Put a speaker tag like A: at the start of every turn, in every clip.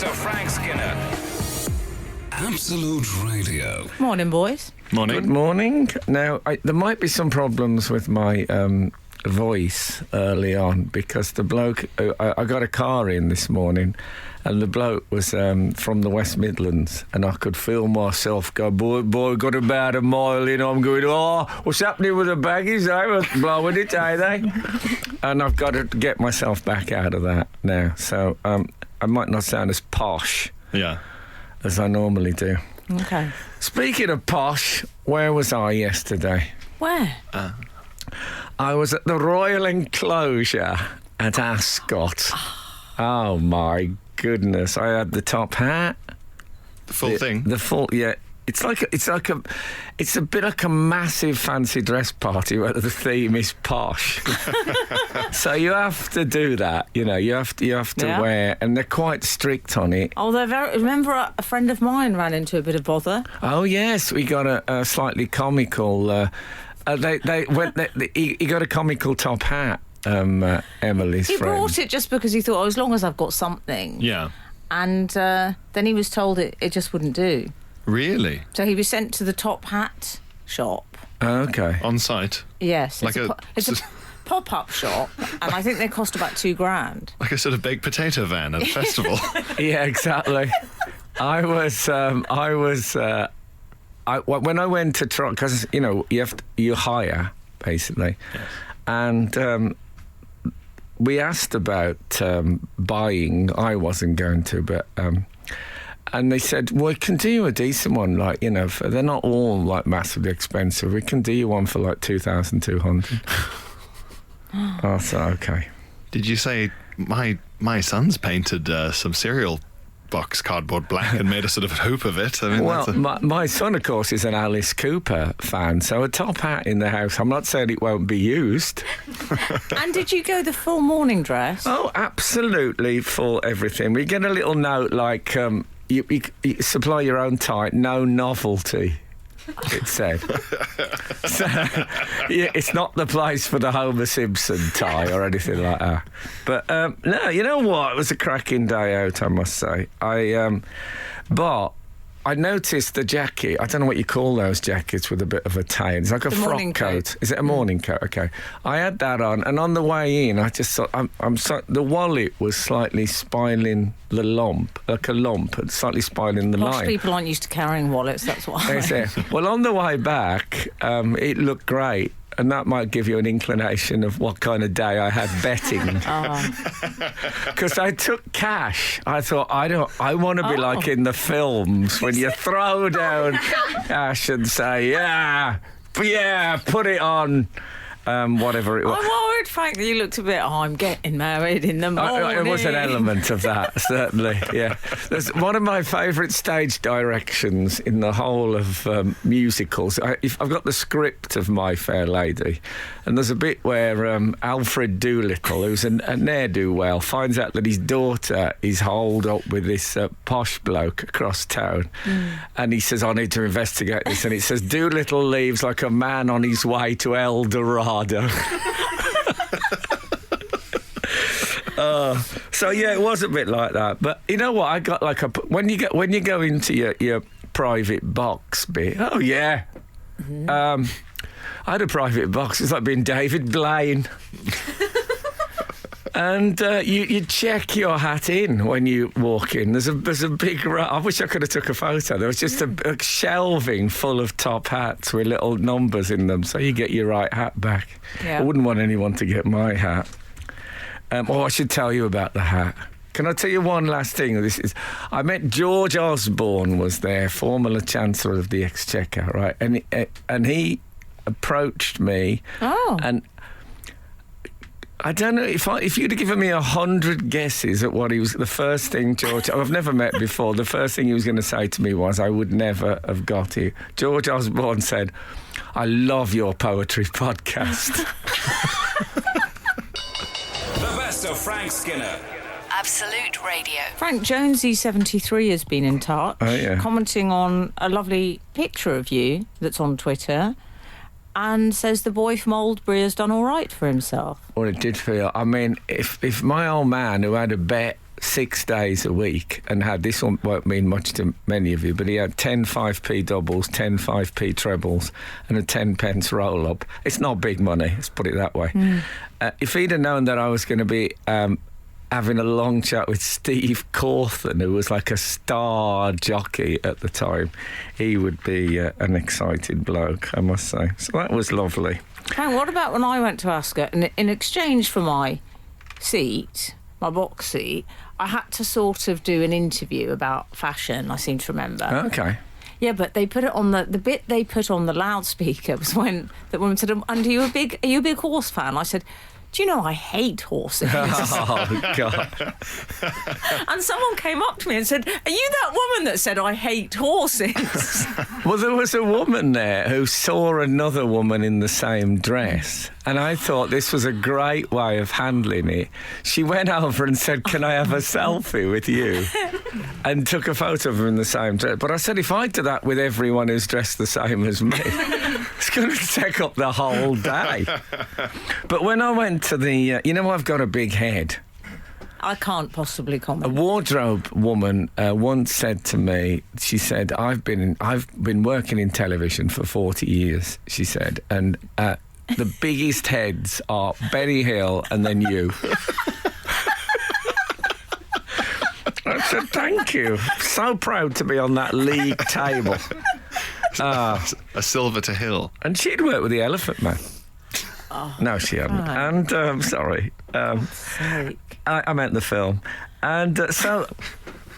A: best of Frank Skinner. Absolute Radio.
B: Morning, boys.
C: Morning.
D: Good morning. Now, there might be some problems with my voice early on because the bloke... I got a car in this morning and the bloke was from the West Midlands and I could feel myself go, boy, got about a mile in. I'm going, what's happening with the baggies? They were blowing it, eh, they? And I've got to get myself back out of that now. So I might not sound as posh as I normally do.
B: Okay.
D: Speaking of posh, where was I yesterday?
B: Where?
D: I was at the Royal Enclosure at Ascot. Oh my goodness! I had the top hat,
C: The full thing.
D: the full. Yeah, it's a bit like a massive fancy dress party where the theme is posh. So you have to do that. You know, you have to wear, and they're quite strict on it.
B: Oh, they're very... Remember, a friend of mine ran into a bit of bother.
D: Oh yes, we got a slightly comical. He got a comical top hat. Emily's
B: He
D: friend.
B: brought it just because he thought, as long as I've got something.
C: Yeah.
B: And then he was told it just wouldn't do.
C: Really?
B: So he was sent to the top hat shop.
D: Okay.
C: On site?
B: Yes.
C: Like
B: It's a pop-up shop, and I think they cost about $2,000.
C: Like a sort of baked potato van at a festival.
D: Yeah, exactly. When I went to try, because you hire basically,
C: Yes.
D: and we asked about buying. I wasn't going to, but and they said, well, we can do you a decent one, like they're not all like massively expensive. We can do you one for like 2,200. I thought, okay.
C: Did you say my son's painted some cereal box cardboard black and made a sort of hoop of it? I mean,
D: Well,
C: that's
D: my son, of course, is an Alice Cooper fan, so a top hat in the house, I'm not saying it won't be used.
B: And did you go the full morning dress?
D: Oh, absolutely, full everything. We get a little note like, you supply your own tie, no novelty, it said. So, yeah, it's not the place for the Homer Simpson tie or anything like that. But, no, you know what? It was a cracking day out, I must say. But I noticed the jacket. I don't know what you call those jackets with a bit of a tail. It's like a frock
B: morning coat.
D: Is it a morning coat? Okay. I had that on, and on the way in, I just thought the wallet was slightly spiling the lump, like a lump, and slightly spiling the
B: Posh
D: line.
B: people aren't used to carrying wallets, that's why.
D: Is it? Well, on the way back, it looked great. And that might give you an inclination of what kind of day I had betting. Because I took cash. I thought, I want to be like in the films when you throw down cash and say, yeah, put it on. Whatever it was.
B: I'm worried, Frank, that you looked a bit, I'm getting married in the morning.
D: It was an element of that, certainly, yeah. There's one of my favourite stage directions in the whole of musicals. I've got the script of My Fair Lady, and there's a bit where Alfred Doolittle, who's a ne'er-do-well, finds out that his daughter is holed up with this posh bloke across town, and he says, I need to investigate this, and it says, Doolittle leaves like a man on his way to El Dorado. So yeah, it was a bit like that. But you know what? I got like when you go into your private box bit. Oh yeah. I had a private box. It's like being David Blaine. And you check your hat in when you walk in. There's a big... I wish I could have took a photo. There was just a shelving full of top hats with little numbers in them, so you get your right hat back.
B: Yeah.
D: I wouldn't want anyone to get my hat. I should tell you about the hat. Can I tell you one last thing? I met George Osborne was there, former Chancellor of the Exchequer, right? And he approached me.
B: Oh.
D: And I don't know if you'd have given me 100 guesses at what he was. The first thing I've never met before. The first thing he was going to say to me was, "I would never have got you." George Osborne said, "I love your poetry podcast."
A: The best of Frank Skinner.
E: Absolute Radio.
B: Frank Jonesy 73 has been in touch, commenting on a lovely picture of you that's on Twitter, and says the boy from Oldbury has done all right for himself.
D: Well, it did feel... I mean, if my old man, who had a bet 6 days a week and had, this won't mean much to many of you, but he had 10 5p doubles, 10 5p trebles and a 10 pence roll-up. It's not big money, let's put it that way. If he'd have known that I was going to be having a long chat with Steve Cawthon, who was like a star jockey at the time, he would be an excited bloke, I must say. So that was lovely.
B: And what about when I went to Ascot and in exchange for my seat, my box seat, I had to sort of do an interview about fashion, I seem to remember.
D: Okay.
B: Yeah, but they put it on the bit they put on the loudspeaker was when the woman said, "And are you a big horse fan?" I said, "Do you know I hate horses?"
D: Oh, God.
B: And someone came up to me and said, "Are you that woman that said I hate horses?"
D: Well, there was a woman there who saw another woman in the same dress, and I thought this was a great way of handling it. She went over and said, "Can I have a selfie with you?" and took a photo of her in the same dress. But I said, if I do that with everyone who's dressed the same as me, it's going to take up the whole day. But when I went to the, I've got a big head.
B: I can't possibly comment.
D: A wardrobe woman once said to me, she said, I've been working in television for 40 years, she said, and the biggest heads are Benny Hill and then you. I said, thank you. So proud to be on that league table.
C: A silver to Hill.
D: And she'd worked with the Elephant Man. Oh, no, she hadn't. Right. And, sorry. I meant the film. And so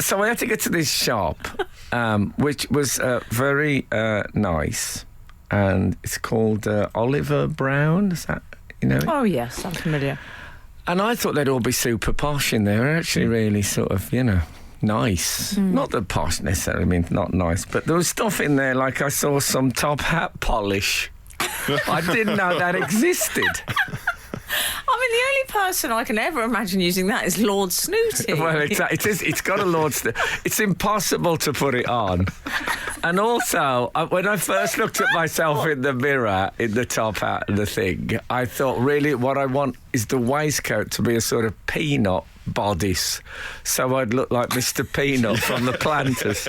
D: I had to get to this shop, which was very nice. And it's called Oliver Brown. Is that,
B: Oh, yes, I'm familiar.
D: And I thought they'd all be super posh in there. They're actually really sort of, nice. Not the posh necessarily, I mean, not nice. But there was stuff in there, like I saw some top hat polish. I didn't know that existed.
B: I mean, the only person I can ever imagine using that is Lord Snooty.
D: Well, it's got a Lord Snooty. It's impossible to put it on. And also, when I first looked at myself in the mirror, in the top hat and the thing, I thought, really, what I want is the waistcoat to be a sort of peanut bodice, so I'd look like Mr. Peanut from the Planters.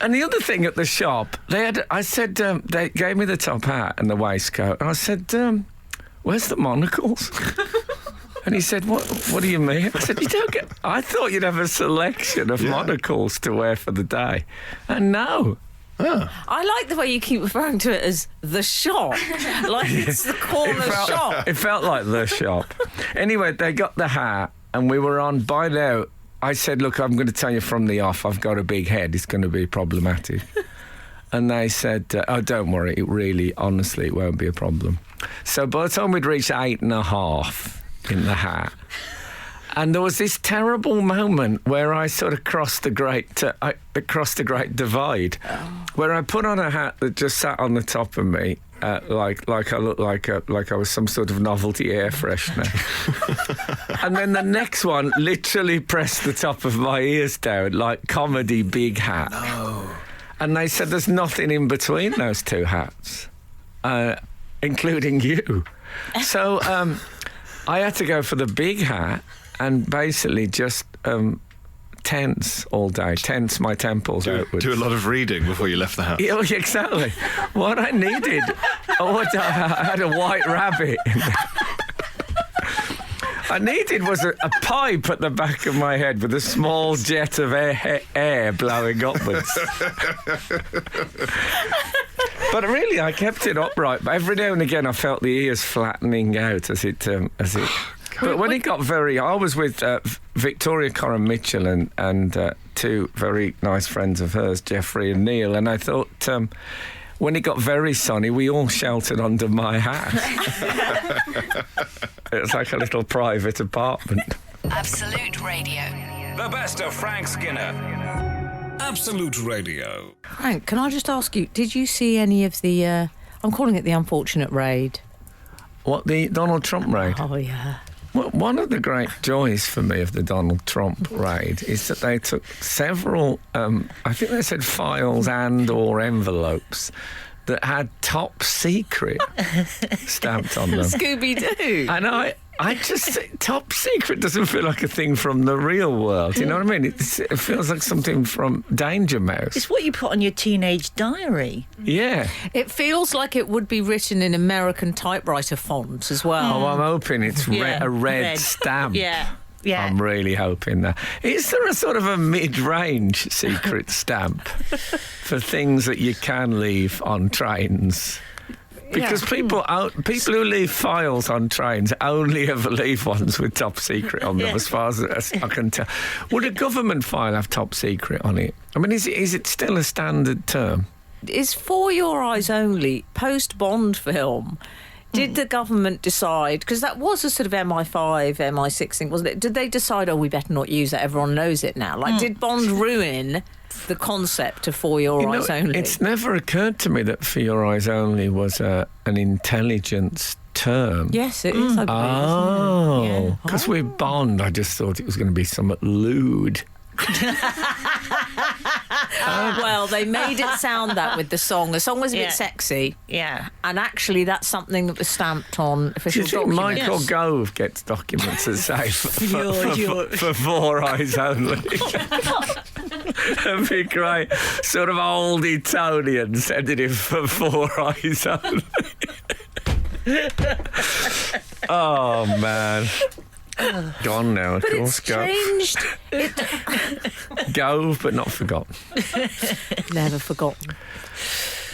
D: And the other thing at the shop, they gave me the top hat and the waistcoat, and I said, where's the monocles? And he said, what do you mean? I said, I thought you'd have a selection of monocles to wear for the day. And no.
B: Oh. I like the way you keep referring to it as the shop, like it's the corner shop.
D: It felt like the shop. Anyway, they got the hat, and we were on. By now, I said, look, I'm going to tell you from the off, I've got a big head. It's going to be problematic. And they said, oh, don't worry. It really, honestly, it won't be a problem. So by the time we'd reached 8.5 in the hat, and there was this terrible moment where I sort of crossed the great divide, where I put on a hat that just sat on the top of me, like I looked like I was some sort of novelty air freshener. And then the next one literally pressed the top of my ears down, like comedy big hat. No. And they said there's nothing in between those two hats, including you. So I had to go for the big hat and basically just tense all day, tense my temples outwards.
C: Do a lot of reading before you left the house.
D: Yeah, exactly. What I needed, I had a white rabbit in there. I needed was a pipe at the back of my head with a small jet of air blowing upwards. But really, I kept it upright. But every now and again, I felt the ears flattening out as it. But when it got I was with Victoria Coram Mitchell and two very nice friends of hers, Jeffrey and Neil, and I thought when it got very sunny, we all sheltered under my hat. It was like a little private apartment.
E: Absolute Radio.
A: The best of Frank Skinner. Absolute Radio.
B: Frank, can I just ask you, did you see any of the, I'm calling it the unfortunate raid?
D: What, the Donald Trump raid?
B: Oh, yeah.
D: Well, one of the great joys for me of the Donald Trump raid is that they took several, I think they said files and or envelopes that had top secret stamped on them.
B: Scooby-Doo.
D: And Top Secret doesn't feel like a thing from the real world. You know what I mean? It feels like something from Danger Mouse.
F: It's what you put on your teenage diary.
D: Yeah.
B: It feels like it would be written in American typewriter font as well.
D: Oh, I'm hoping it's a red stamp.
F: Yeah. Yeah.
D: I'm really hoping that. Is there a sort of a mid-range secret stamp for things that you can leave on trains? Because people who leave files on trains only ever leave ones with Top Secret on them, as far as I can tell. Would a government file have Top Secret on it? I mean, is it still a standard term?
B: Is For Your Eyes Only post-Bond film? Did the government decide, because that was a sort of MI5, MI6 thing, wasn't it? Did they decide, we better not use that, everyone knows it now? Like, did Bond ruin the concept of For Your Eyes Only?
D: It's never occurred to me that For Your Eyes Only was an intelligence term.
B: Yes, it is, I believe.
D: Oh, because with Bond, I just thought it was going to be somewhat lewd.
B: Well, they made it sound that with the song. The song was a bit sexy.
F: Yeah.
B: And actually, that's something that was stamped on official
D: Do you think
B: documents.
D: Michael Gove gets documents that say for Four Eyes Only? That'd be great. Sort of old Etonian sending him for Four Eyes Only. Oh, man. Gone now, of
B: But
D: course.
B: it's changed.
D: Gove, but not forgotten.
B: Never forgotten.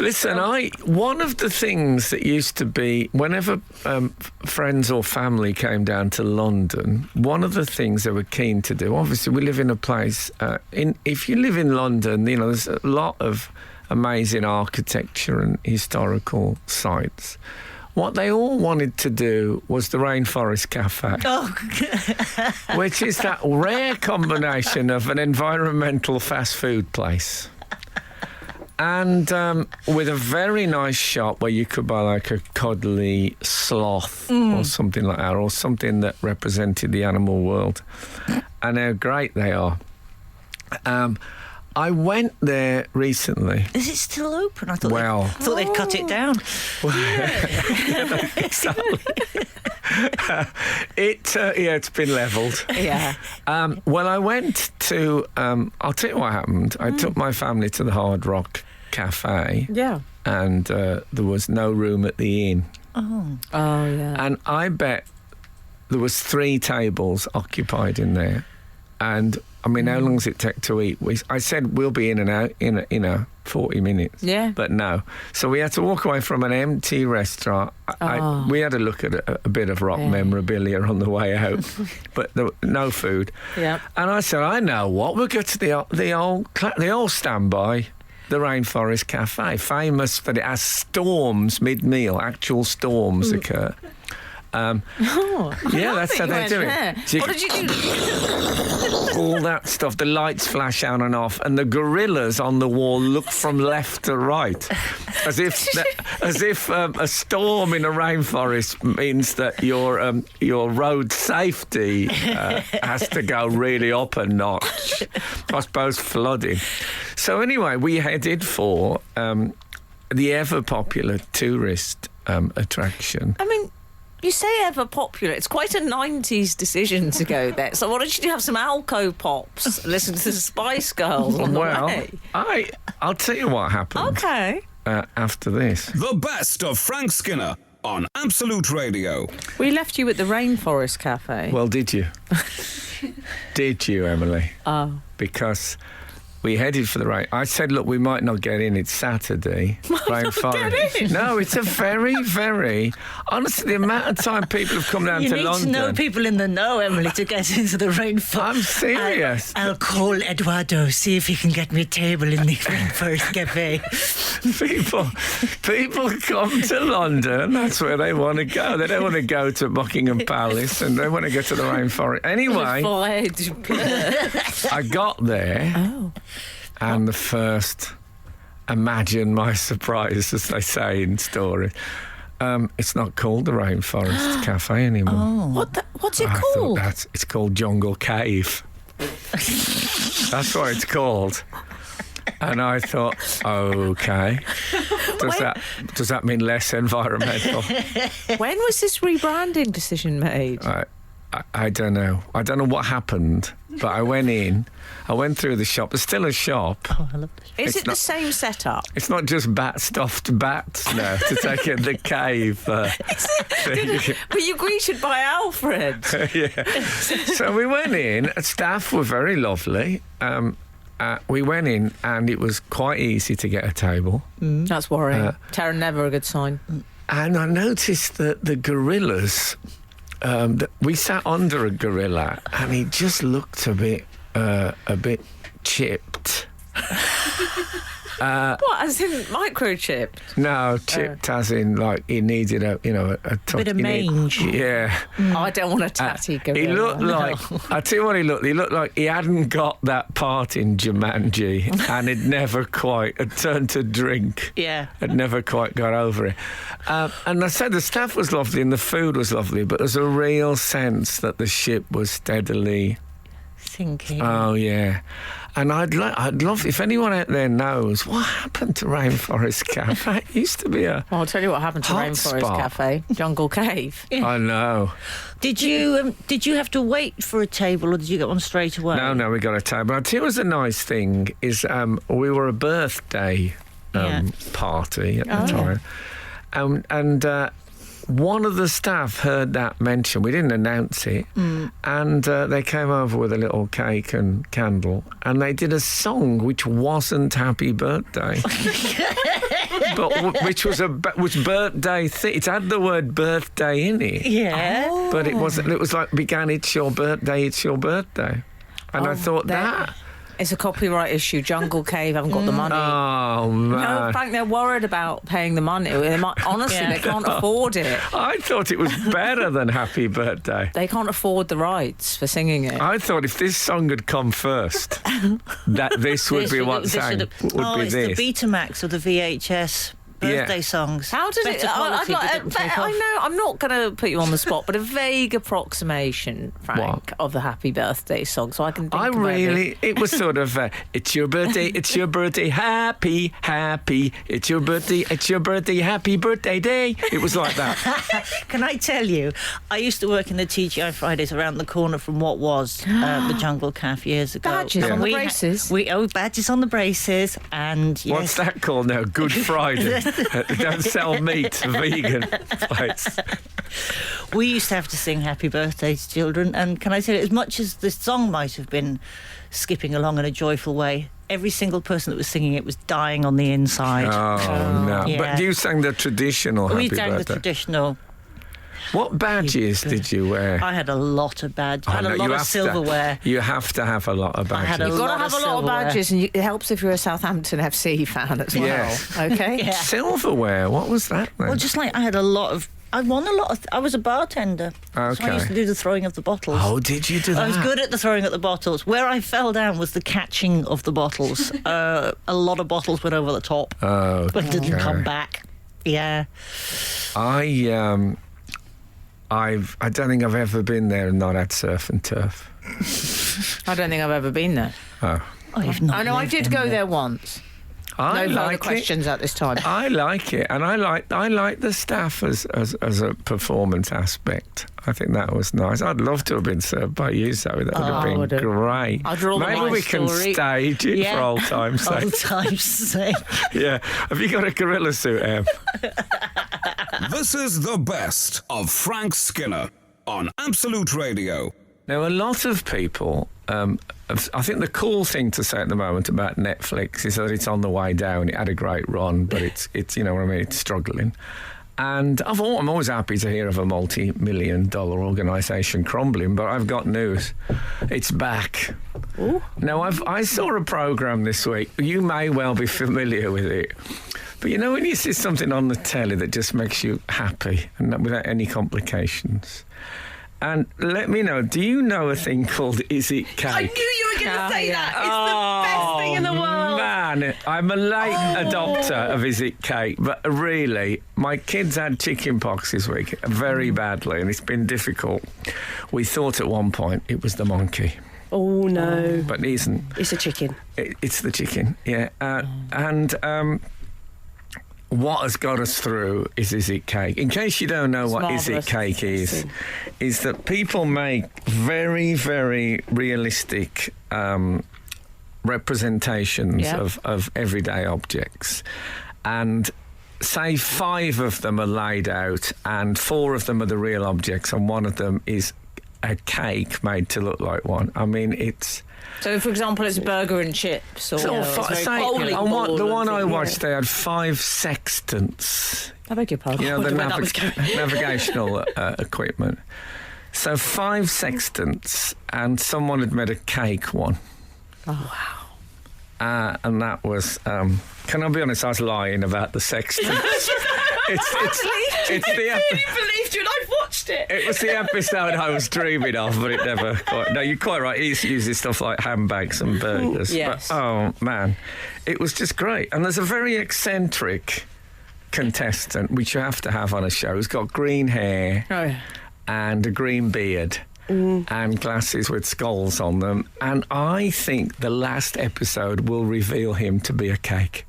D: Listen, one of the things that used to be, whenever friends or family came down to London, one of the things they were keen to do, obviously we live in a place, if you live in London, there's a lot of amazing architecture and historical sites. What they all wanted to do was the Rainforest Cafe, which is that rare combination of an environmental fast food place and with a very nice shop where you could buy like a cuddly sloth or something like that, or something that represented the animal world, and how great they are. I went there recently.
F: Is it still open? I thought they'd cut it down.
D: Exactly. It's been levelled.
B: Yeah.
D: Well, I went to. I'll tell you what happened. I took my family to the Hard Rock Cafe.
B: Yeah.
D: And there was no room at the inn.
B: Oh, yeah.
D: And I bet there was 3 tables occupied in there. And I mean, how long does it take to eat? I said we'll be in and out in 40 minutes.
B: Yeah.
D: But no. So we had to walk away from an empty restaurant. We had a look at a bit of rock memorabilia on the way out, but there was no food.
B: Yeah.
D: And I said, I know what, we'll go to the old standby, the Rainforest Cafe, famous that it has storms mid-meal, actual storms occur. That's how they do it. So
B: what did you do?
D: all that stuff, the lights flash on and off, and the gorillas on the wall look from left to right, as if a storm in a rainforest means that your road safety has to go really up a notch. I suppose flooding. So anyway, we headed for the ever popular tourist attraction.
B: I mean, you say ever popular. It's quite a 90s decision to go there. So why don't you do have some Alco Pops? Listen to the Spice Girls on the way.
D: I'll tell you what happened.
B: Okay.
D: After this.
A: The best of Frank Skinner on Absolute Radio.
B: We left you at the Rainforest Cafe.
D: Well, did you? Did you, Emily?
B: Oh.
D: Because we headed for the rain. I said, look, we might not get in. It's Saturday. Rainforest. No, it's a very, very... Honestly, the amount of time people have come down to London...
F: You need to know people in the know, Emily, to get into the rainforest.
D: I'm serious.
F: I'll call Eduardo, see if he can get me a table in the Rainforest Cafe.
D: People come to London. That's where they want to go. They don't want to go to Buckingham Palace, and they want to go to the rainforest. Anyway, I got there...
B: Oh.
D: And the first, imagine my surprise, as they say in stories. It's not called the Rainforest Cafe anymore.
B: Oh. What's it called?
D: It's called Jungle Cave. That's what it's called. And I thought, okay, does that mean less environmental?
B: When was this rebranding decision made?
D: I don't know. I don't know what happened, but I went through the shop. There's still a shop.
F: Oh, I love this.
B: Is it the same setup?
D: It's not just stuffed bats now to take in the cave.
B: Were you greeted by Alfred?
D: Yeah. So we went in. Staff were very lovely. We went in and it was quite easy to get a table.
B: That's worrying. Tara, never a good sign.
D: And I noticed that the gorillas, we sat under a gorilla and he just looked a bit chipped.
B: What, as in microchipped?
D: No, chipped as in like he needed a touch.
F: Bit of mange.
D: Yeah.
B: Oh, I don't want a tatty gorilla.
D: He looked like, I tell you what he looked like he hadn't got that part in Jumanji and had turned to drink.
F: Yeah.
D: Had never quite got over it. And I said the staff was lovely and the food was lovely, but there's a real sense that the ship was steadily
F: Thinking.
D: Oh, yeah. And I'd love, if anyone out there knows, what happened to Rainforest Cafe? It used to be a
B: Well, I'll tell you what happened to
D: hot
B: Rainforest
D: spot.
B: Cafe, Jungle Cave.
D: I know.
F: Did you have to wait for a table, or did you get one straight away?
D: No, we got a table. I'll tell you what's a nice thing is we were a birthday party at the time. And one of the staff heard that mention. We didn't announce it. And they came over with a little cake and candle. And they did a song which wasn't Happy Birthday. But which was birthday. It had the word birthday in it.
F: Yeah.
D: But it wasn't. It was like began, it's your birthday, it's your birthday. And I thought that...
B: It's a copyright issue. Jungle Cave haven't got the money.
D: Oh, man.
B: No, in fact, they're worried about paying the money. Honestly, they can't afford it.
D: I thought it was better than Happy Birthday.
B: They can't afford the rights for singing it.
D: I thought if this song had come first, that this would be what sang. Would be
F: it's
D: this.
F: the Betamax or the VHS birthday songs.
B: How does it?
F: Better quality, but didn't take off.
B: I know. I'm not going to put you on the spot, but a vague approximation, Frank,
D: What?
B: of the Happy Birthday song, so I can. Think about
D: it was sort of, it's your birthday, happy, it's your birthday, happy birthday day. It was like that.
F: Can I tell you, I used to work in the TGI Fridays around the corner from what was the Jungle Cafe years ago.
B: Badges on the
F: We
B: braces.
F: badges on the braces, and yes.
D: What's that called now? Good Friday. Don't sell meat, vegan place.
F: We used to have to sing Happy Birthday to children, and can I tell you, as much as the song might have been skipping along in a joyful way, every single person that was singing it was dying on the inside.
D: Oh, no.
F: Yeah.
D: But you sang the traditional
F: We
D: Happy
F: sang the
D: Birthday.
F: traditional.
D: What badges did you wear?
F: I had a lot of badges. I had
D: no,
F: a lot of silverware.
D: You have to have a lot of badges.
F: I had a
B: You've got to
F: lot
B: have
F: of
B: a lot of
F: silverware.
B: badges, and it helps if you're a Southampton FC fan as well.
D: Yes.
B: Okay.
F: Yeah.
D: Silverware, what was that then?
F: Well, just like I had a lot of. I won a lot of. I was a bartender. So
D: Okay.
F: I used to do the throwing of the bottles.
D: Oh, did you do that?
F: I was good at the throwing of the bottles. Where I fell down was the catching of the bottles. A lot of bottles went over the top,
D: Oh,
F: but didn't come back. Yeah.
D: I don't think I've ever been there and not had surf and turf.
B: I don't think I've ever been there.
D: Oh.
F: I've not.
B: I know I
F: lived
B: did
F: in
B: go there once.
D: I
B: No further
D: like
B: questions at this time.
D: I like it, and I like the staff as a performance aspect. I think that was nice. I'd love to have been served by you, Zoe. That would have
B: would
D: been
B: have.
D: great.
B: I'd draw the
D: Maybe
B: nice
D: we can
F: story.
D: stage it for old time's sake.
F: Old time's sake.
D: Yeah. Have you got a gorilla suit, Em?
A: This is the best of Frank Skinner on Absolute Radio.
D: Now, a lot of people, I think the cool thing to say at the moment about Netflix is that it's on the way down. It had a great run, but it's you know what I mean, it's struggling. And I'm always happy to hear of a multi-million-dollar organisation crumbling, but I've got news. It's back.
B: Ooh.
D: Now, I saw a programme this week. You may well be familiar with it. But you know when you see something on the telly that just makes you happy and not without any complications? And let me know, do you know a thing called Is It Cake?
G: I knew you were going to say that. It's the best thing in the world.
D: Man, I'm a late adopter of Is It Cake, but really, my kids had chicken pox this week very badly, and it's been difficult. We thought at one point it was the monkey.
G: Oh, no.
D: but it isn't.
G: It's a chicken.
D: It's the chicken, yeah. And what has got us through is It Cake. In case you don't know what Is It Cake is that people make very, very realistic representations of everyday objects. And say 5 of them are laid out and 4 of them are the real objects and one of them is a cake made to look like one. I mean, it's...
B: So, for example, it's burger and chips. Or
D: the one I watched, they had 5 sextants.
B: I beg your pardon.
D: You know, the navigational equipment. So 5 sextants, and someone had made a cake one.
B: Oh, wow.
D: And that was... can I be honest? I was lying about the sextants. It's the
G: believed you and I've watched it.
D: It was the episode I was dreaming of, but it never quite... No, you're quite right. He uses stuff like handbags and burgers.
B: Yes.
D: But, oh, man. It was just great. And there's a very eccentric contestant, which you have to have on a show, who's got green hair and a green beard and glasses with skulls on them. And I think the last episode will reveal him to be a cake.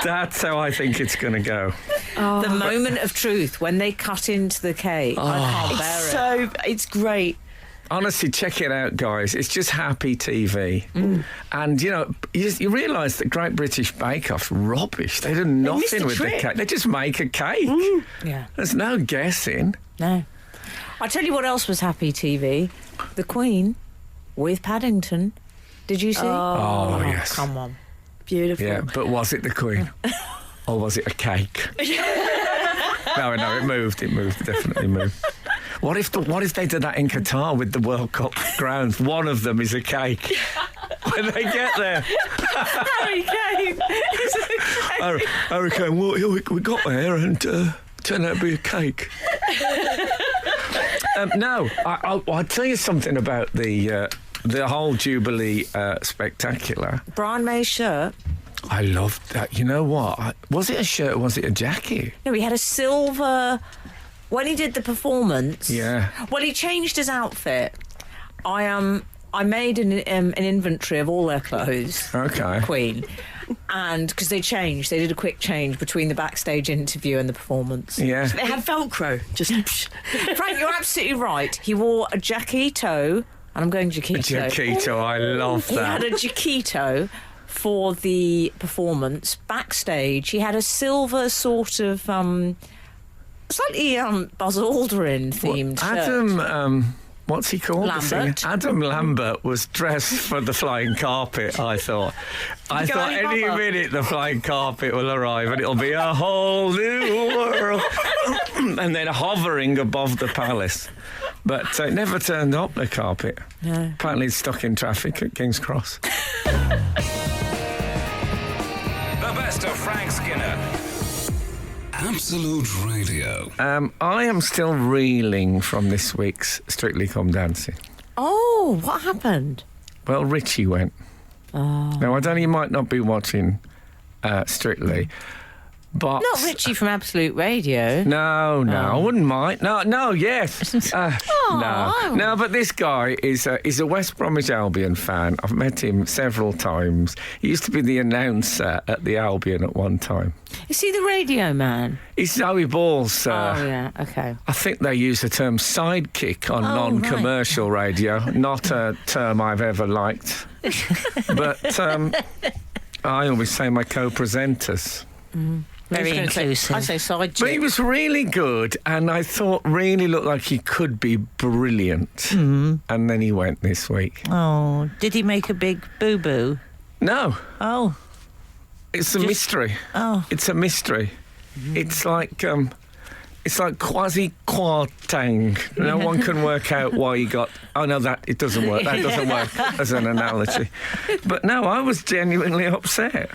D: That's how I think it's going to go.
B: The moment of truth, when they cut into the cake. I can't bear it.
G: It's great.
D: Honestly, check it out, guys. It's just happy TV. And, you know, you realise that Great British Bake Off's rubbish. They do nothing with the cake. They just make a cake.
B: Yeah.
D: There's no guessing.
B: No. I'll tell you what else was happy TV. The Queen with Paddington. Did you see?
D: Oh, yes.
B: Come on.
G: Beautiful.
D: Yeah, but was it the Queen? Or was it a cake? No, it moved. It definitely moved. What if they did that in Qatar with the World Cup grounds? One of them is a cake. When they get there.
B: Harry Kane.
D: Harry Kane, we got there and turned out to be a cake. No, I'll tell you something about the whole Jubilee spectacular.
B: Brian May's shirt.
D: I loved that. You know what? Was it a shirt or was it a jacket?
B: No, he had a silver... When he did the performance...
D: Yeah.
B: Well, he changed his outfit. I made an inventory of all their clothes.
D: Okay.
B: Queen. And because they did a quick change between the backstage interview and the performance.
D: Yeah.
G: They had Velcro. Just
B: Frank, you're absolutely right. He wore a Jaquito, and I'm going Jaquito.
D: Jaquito, I love that.
B: He had a Jaquito for the performance. Backstage, he had a silver sort of slightly Buzz Aldrin themed shirt.
D: Adam, what's he called?
B: Lambert.
D: Adam Lambert was dressed for the flying carpet, I thought. I thought any minute the flying carpet will arrive and it'll be a whole new world. And then hovering above the palace. But it never turned up, the carpet.
B: No.
D: Apparently it's stuck in traffic at King's Cross.
A: The best of Frank Skinner. Absolute Radio.
D: I am still reeling from this week's Strictly Come Dancing.
B: Oh, what happened?
D: Well, Richie went.
B: Oh.
D: Now, I don't know, you might not be watching Strictly, but...
B: Not Richie from Absolute Radio.
D: No, I wouldn't mind. No, yes. No, but this guy is a West Bromwich Albion fan. I've met him several times. He used to be the announcer at the Albion at one time.
B: Is he the radio man?
D: He's Zoe Ball's...
B: oh, yeah, okay.
D: I think they use the term sidekick on non-commercial radio. Not a term I've ever liked. But I always say my co-presenters.
F: Very inclusive.
B: I say side
D: But he was really good, and I thought really looked like he could be brilliant. And then he went this week.
F: Oh, did he make a big boo-boo?
D: No,
F: Oh,
D: it's a mystery.
F: oh.
D: It's a mystery. It's like quasi-Kwartang. No one can work out why he got... Oh, no, it doesn't work. That doesn't work as an analogy. But no, I was genuinely upset.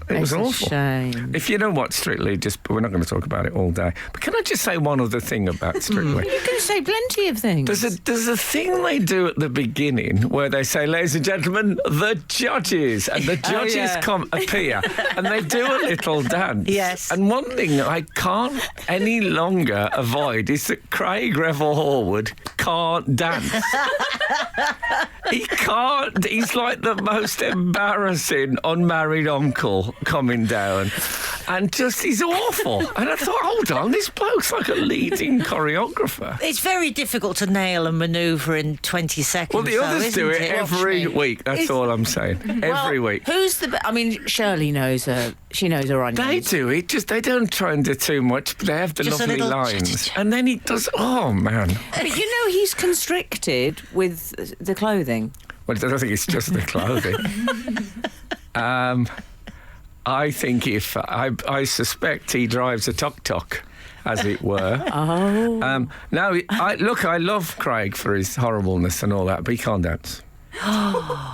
D: It was awful.
B: A shame.
D: If you don't watch Strictly, we're not going to talk about it all day. But can I just say one other thing about Strictly?
B: You can say plenty of things.
D: There's a thing they do at the beginning where they say, ladies and gentlemen, the judges. And the judges appear and they do a little dance.
F: Yes.
D: And one thing I can't any longer avoid is that Craig Revel Horwood can't dance. He can't. He's like the most embarrassing unmarried uncle coming down. And just, he's awful. And I thought, hold on, this bloke's like a leading choreographer.
F: It's very difficult to nail a manoeuvre in 20 seconds.
D: Well, the others do it every
B: Watch me.
D: week. That's all I'm saying. Every week.
B: Who's I mean, Shirley knows her. She knows her onions.
D: They do it, just they don't try and do too much, but they have the
F: Just a
D: lovely
F: little
D: lines. And then he does, oh, man.
B: But you know he's constricted with the clothing.
D: Well, I don't think it's just the clothing. I think I suspect he drives a tuk-tuk, as it were.
B: Oh.
D: No, I love Craig for his horribleness and all that, but he can't dance.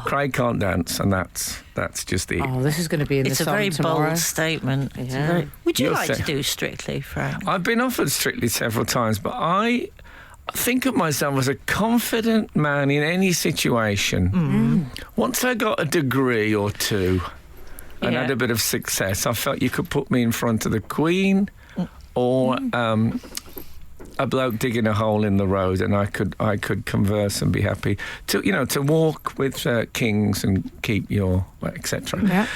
D: Craig can't dance, and that's just it.
B: Oh, this is going to be in
F: It's
B: the
F: a
B: Sun
F: very
B: tomorrow.
F: bold statement. It's a
B: Yeah.
F: very- Would you
D: You'll
F: like
D: say-
F: to do Strictly, Frank?
D: I've been offered Strictly several times, but I think of myself as a confident man in any situation. Once I got a degree or two and
B: Yeah.
D: had a bit of success, I felt you could put me in front of the Queen or a bloke digging a hole in the road, and I could converse and be happy to walk with kings and keep your etc.
B: Yeah.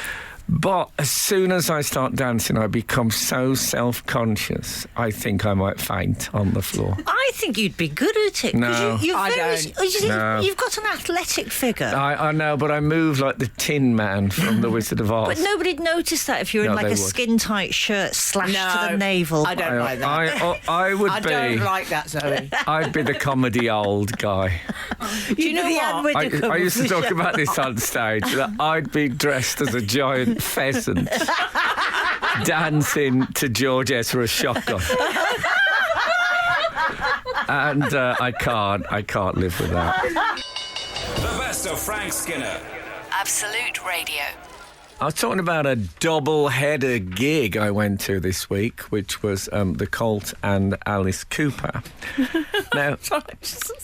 D: But as soon as I start dancing, I become so self-conscious, I think I might faint on the floor.
F: I think you'd be good at it. 'cause
D: No.
B: I don't.
D: No.
F: You've got an athletic figure.
D: I know, but I move like the Tin Man from The Wizard of Oz.
F: But nobody'd notice that if you were in
D: No,
F: like
D: they
F: a
D: would.
F: skin-tight shirt slashed to the navel.
B: I don't like that.
D: I would
B: I
D: be.
B: don't like that, Zoe.
D: I'd be the comedy old guy.
B: Do you know what?
D: I used to talk about this on stage, that I'd be dressed as a giant pheasant dancing to George Ezra's Shotgun. And I can't live with that.
A: The best of Frank Skinner.
E: Absolute Radio.
D: I was talking about a double-header gig I went to this week, which was the Colt and Alice Cooper. Now,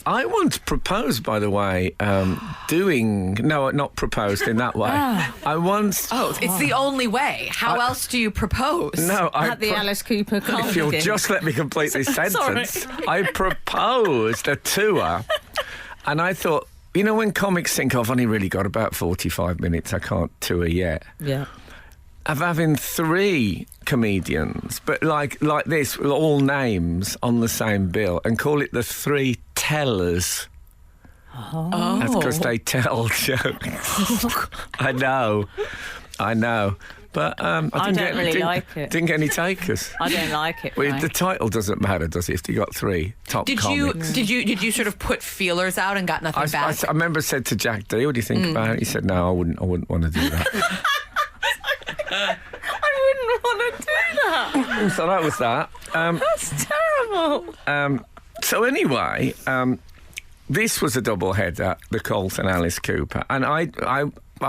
D: I once proposed, by the way, not proposed in that way. I once...
G: Oh, it's the only way. How else do you propose?
D: No,
B: At the Alice Cooper concert.
D: If you'll just let me complete this
G: Sorry.
D: sentence. I proposed a tour, and I thought, you know, when comics think, I've only really got about 45 minutes, I can't tour yet.
B: Yeah.
D: Of having 3 comedians, but like this, with all names on the same bill, and call it the 3 tellers.
B: Oh.
D: That's because they tell jokes. I know. But I
B: don't really like it.
D: Didn't get any takers.
B: I don't like it.
D: Well,
B: Frank.
D: the title doesn't matter, does it? If you got 3 top
G: Did
D: comics.
G: you sort of put feelers out and got nothing back?
D: I remember said to Jack D, what do you think about it? He said, no, I wouldn't want to do that.
B: I wouldn't want to do that.
D: So that was that.
B: That's terrible.
D: So anyway, this was a double header, the Colt and Alice Cooper. And I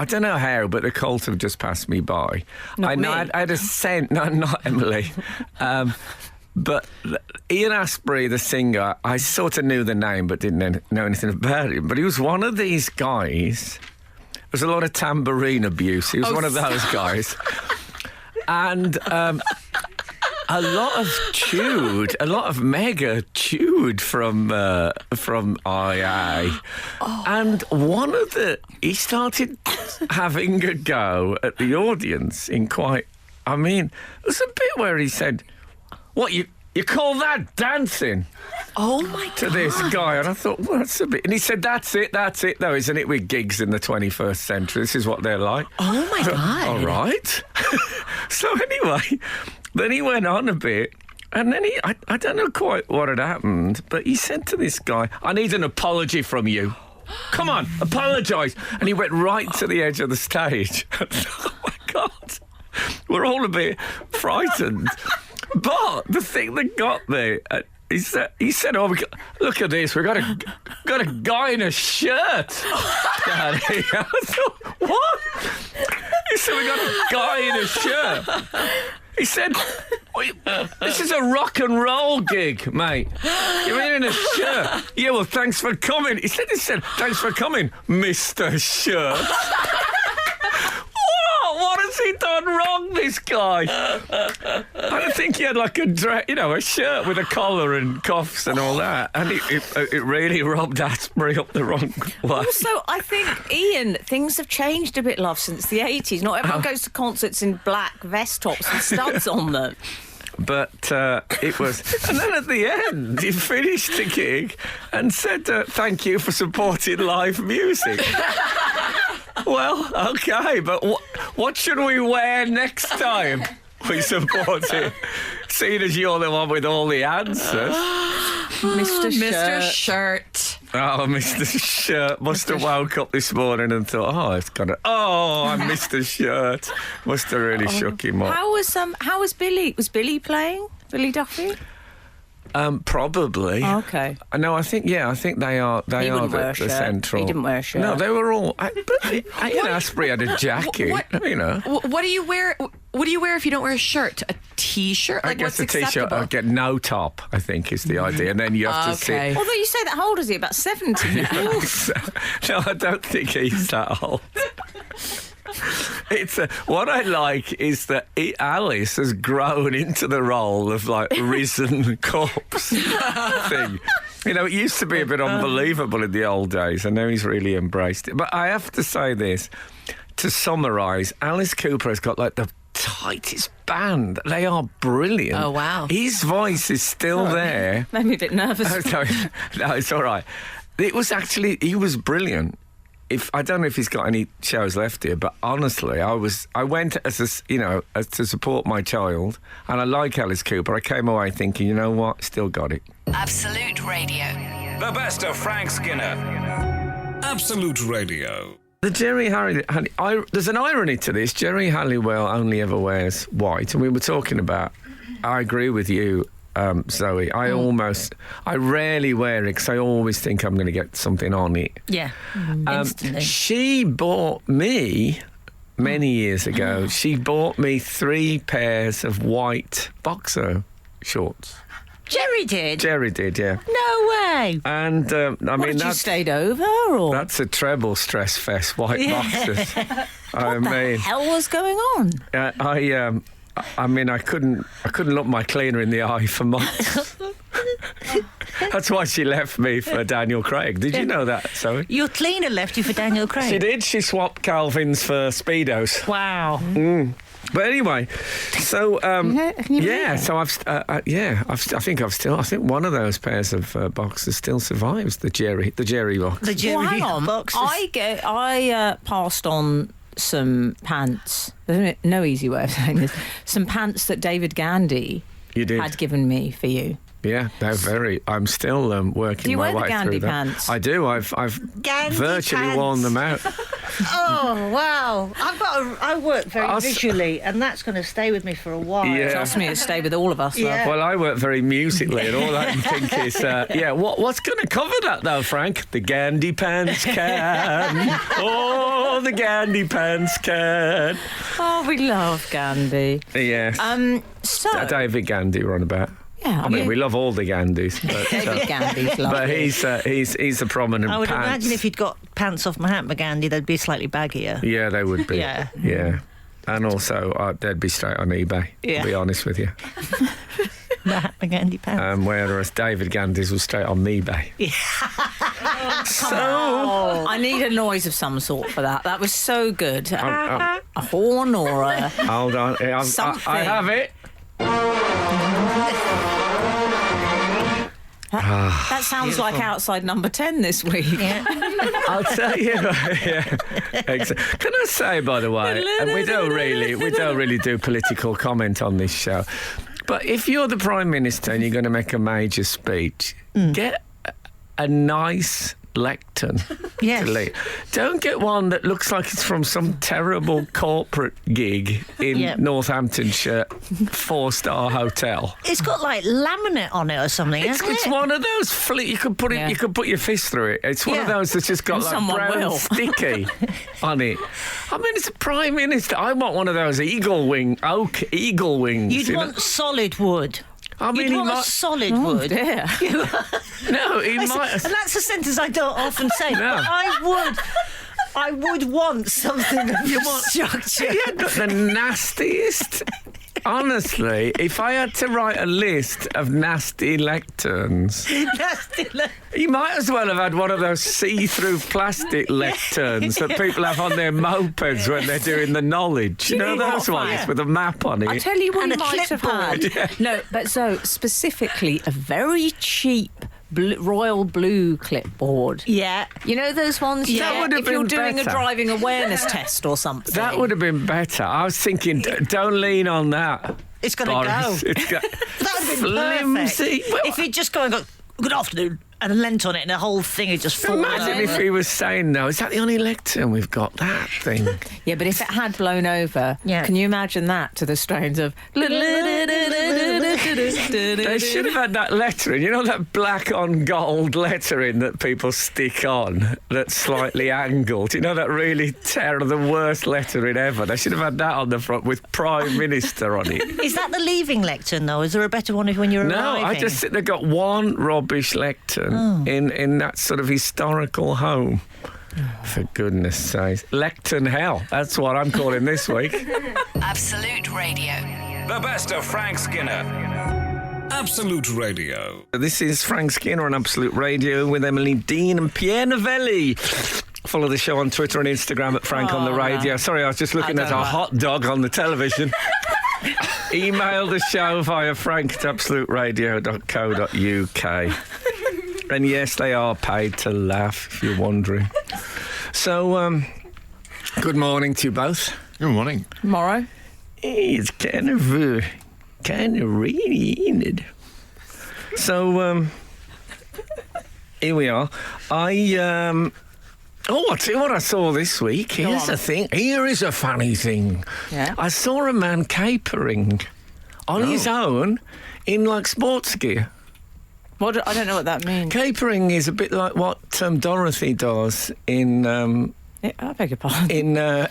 D: don't know how, but the Colt have just passed me by. I had a sense, no, not Emily. But Ian Astbury, the singer, I sort of knew the name but didn't know anything about him. But he was one of these guys. There was a lot of tambourine abuse. He was one of those guys. And a lot of mega chewed from IA. And he started having a go at the audience in quite, I mean, there's a bit where he said, what, you call that dancing?
G: Oh my God.
D: To this guy, and I thought, well, that's a bit. And he said, that's it, though, isn't it, with gigs in the 21st century? This is what they're like.
G: Oh my God.
D: All right. So anyway, then he went on a bit, and then I don't know quite what had happened, but he said to this guy, I need an apology from you. Come on, apologise. And he went right to the edge of the stage. Oh my God. We're all a bit frightened. But the thing that got me, he said, "Oh, look at this! We got a guy in a shirt, Daddy." I thought, what? He said, "We got a guy in a shirt." He said, "This is a rock and roll gig, mate. You're in a shirt." Yeah, well, thanks for coming. He said, "Thanks for coming, Mr. Shirt." What a has he done wrong, this guy? I think he had like a shirt with a collar and cuffs and all that, and it really rubbed Asprey up the wrong way.
B: Also, I think, Ian, things have changed a bit, love, since the 80s. Not everyone goes to concerts in black vest tops and studs on them.
D: But it was... And then at the end, he finished the gig and said, thank you for supporting live music. Well, OK, but what should we wear next time we support it? Seeing as you're the one with all the answers.
B: Mr.
G: Shirt.
D: Oh, Mr. Shirt must have woke up this morning and thought, I'm Mr. Shirt. Must have really shook him up.
B: How was Billy? Was Billy playing? Billy Duffy?
D: Probably.
B: Okay.
D: No, I think they are. They
B: He
D: are
B: wouldn't wear a
D: the
B: shirt.
D: central.
B: He didn't wear a shirt.
D: No, they were all. Ian Asprey had a jacket.
G: What?
D: You know.
G: What do you wear? What do you wear if you don't wear a shirt? A T-shirt?
D: I guess
G: what's
D: a T-shirt.
G: acceptable?
D: I get no top, I think, is the idea, and then you have to sit.
B: Although you say that, how old is he? About 70 now.
D: No, I don't think he's that old. What I like is that Alice has grown into the role of like risen corpse thing. You know, it used to be a bit unbelievable in the old days, and now he's really embraced it. But I have to say this, to summarise, Alice Cooper has got like the tightest band. They are brilliant.
G: Oh, wow.
D: His voice is still there.
B: Made me a bit nervous.
D: No, it's all right. He was brilliant. I don't know if he's got any shows left here, but honestly, I went as to support my child, and I like Alice Cooper. I came away thinking, you know what, still got it.
E: Absolute Radio.
A: The best of Frank Skinner. Absolute Radio.
D: The Jerry there's an irony to this. Jerry Halliwell only ever wears white, and we were talking about. I agree with you, Zoe. I rarely wear it because I always think I'm going to get something on it.
F: Yeah, instantly.
D: She bought me, many years ago, she bought me 3 pairs of white boxer shorts.
F: Jerry did?
D: Jerry did, yeah.
F: No way.
D: And,
B: You stayed over, or?
D: That's a treble stress fest, white boxers.
B: What the hell was going on?
D: I couldn't look my cleaner in the eye for months. That's why she left me for Daniel Craig. Did you know that, Zoe?
F: Your cleaner left you for Daniel Craig?
D: She did. She swapped Calvins for Speedos.
F: Wow.
D: But anyway, so so I think one of those pairs of boxers still survives, the Jerry box.
F: The Jerry
B: hang on.
F: boxes.
B: I passed on some pants. There's no easy way of saying this. Some pants that David Gandy had given me for you.
D: Yeah, they're very. I'm still working my way through them. Do you wear the
B: Gandy pants?
D: I do. I've virtually worn them out.
F: Oh wow! I work very visually, and that's going to stay with me for a while.
D: Yeah.
B: Trust me, it'll stay with all of us.
F: Yeah.
B: Love.
D: Well, I work very musically, and all I can think is, what's going to cover that though, Frank? The Gandy pants can. Oh, the Gandy pants can.
B: Oh, we love Gandy.
D: Yes.
B: So
D: David Gandy, we're on about.
B: Yeah,
D: I mean, we love all the Gandys, but,
B: David Gandy's lovely.
D: but he's a prominent.
F: I would
D: pants.
F: imagine if you'd got pants off Mahatma Gandhi, they'd be slightly baggier.
D: Yeah, they would be.
F: Yeah.
D: Yeah. And also, they'd be straight on eBay, to be honest with you.
F: Mahatma Gandhi pants.
D: Whereas David Gandy's was straight on eBay.
B: I need a noise of some sort for that. That was so good. A horn or a...
D: Hold on.
B: Something.
D: I have it.
B: That sounds like outside number 10 this week.
F: Yeah.
D: I'll tell you. Yeah. Can I say, by the way, and we don't really do political comment on this show, but if you're the Prime Minister and you're going to make a major speech, get a nice lectern
F: Yes.
D: to lead. Don't get one that looks like it's from some terrible corporate gig in Northamptonshire 4-star hotel.
F: It's got like laminate on it or something,
D: It's one of those you could put it. You could put your fist through it. It's one of those that's just got
B: And
D: like
B: someone
D: brown
B: will.
D: sticky on it. I mean, it's a Prime Minister. I want one of those oak eagle wings.
F: You'd want solid wood.
D: I mean,
F: You'd want a solid wood.
B: Dear.
D: No, he might.
F: And that's a sentence I don't often say.
D: No.
F: But I would. I would want something of structure.
D: He had the nastiest. Honestly, if I had to write a list of nasty lecterns, he might as well have had one of those see-through plastic lecterns that people have on their mopeds when they're doing the knowledge. You know those ones with a map on it?
B: I tell you what
F: And
B: he
F: a
B: might have had.
F: clipboard.
B: No, but so specifically a very cheap royal blue clipboard.
F: Yeah.
B: You know those ones you
D: That
B: get
D: would have
B: if you're
D: been
B: doing
D: better.
B: a driving awareness test or something.
D: That would have been better. I was thinking, don't lean on that.
F: It's going to go.
D: Boris. It's got
F: That would have been
D: flimsy.
F: perfect.
D: Well,
F: If he'd just go and go, good afternoon, and leant on it, and the whole thing had just fallen
D: imagine
F: over.
D: if he was saying, no, is that the only lectern we've got? That thing.
B: Yeah, but if it had blown over,
F: Yeah.
B: can you imagine that to the strains of...
D: They should have had that lettering, you know, that black on gold lettering that people stick on that's slightly angled. You know, that really terrible, the worst lettering ever. They should have had that on the front with Prime Minister on it.
F: Is that the leaving lectern, though? Is there a better one when you're
D: No,
F: arriving?
D: I just think they've got one rubbish lectern in that sort of historical home. For goodness sake. Lectern hell. That's what I'm calling this week.
E: Absolute Radio.
A: The best of Frank Skinner. Absolute Radio.
D: This is Frank Skinner on Absolute Radio with Emily Dean and Pierre Novelli. Follow the show on Twitter and Instagram at Frank on the Radio. Sorry, I was just looking
B: I
D: at
B: don't
D: a
B: know.
D: hot dog on the television. Email the show via frank@absoluteradio.co.uk. And yes, they are paid to laugh, if you're wondering. So, good morning to you both.
C: Good morning.
B: Tomorrow?
D: It's kind of rainy, isn't it? So, here we are. I'll tell you what I saw this week. Here's the thing. Here is a funny thing.
B: Yeah.
D: I saw a man capering on his own in, like, sports gear.
B: I don't know what that means.
D: Capering is a bit like what Dorothy does in
B: I beg your pardon.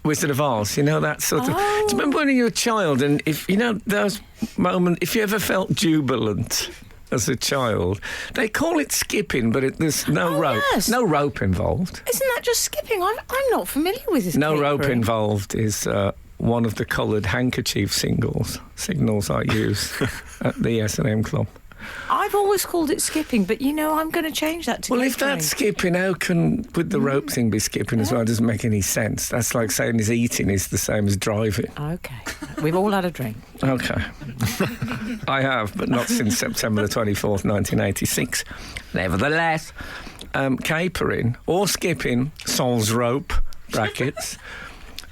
D: Wizard of Oz. You know, that sort of...
B: Oh.
D: Do you remember when you were a child and if, you know, those moments... If you ever felt jubilant as a child, they call it skipping, but there's no rope.
B: yes.
D: No rope involved.
B: Isn't that just skipping? I'm not familiar with this.
D: No rope
B: capering.
D: involved is one of the coloured handkerchief signals I use at the S&M Club.
B: I've always called it skipping, but you know, I'm going to change that to
D: Well, if
B: capering.
D: that's skipping, how can would the rope thing be skipping as well? It doesn't make any sense. That's like saying his eating is the same as driving.
B: Okay. We've all had a drink.
D: Okay. I have, but not since September the 24th, 1986. Nevertheless, capering or skipping, sans rope, brackets.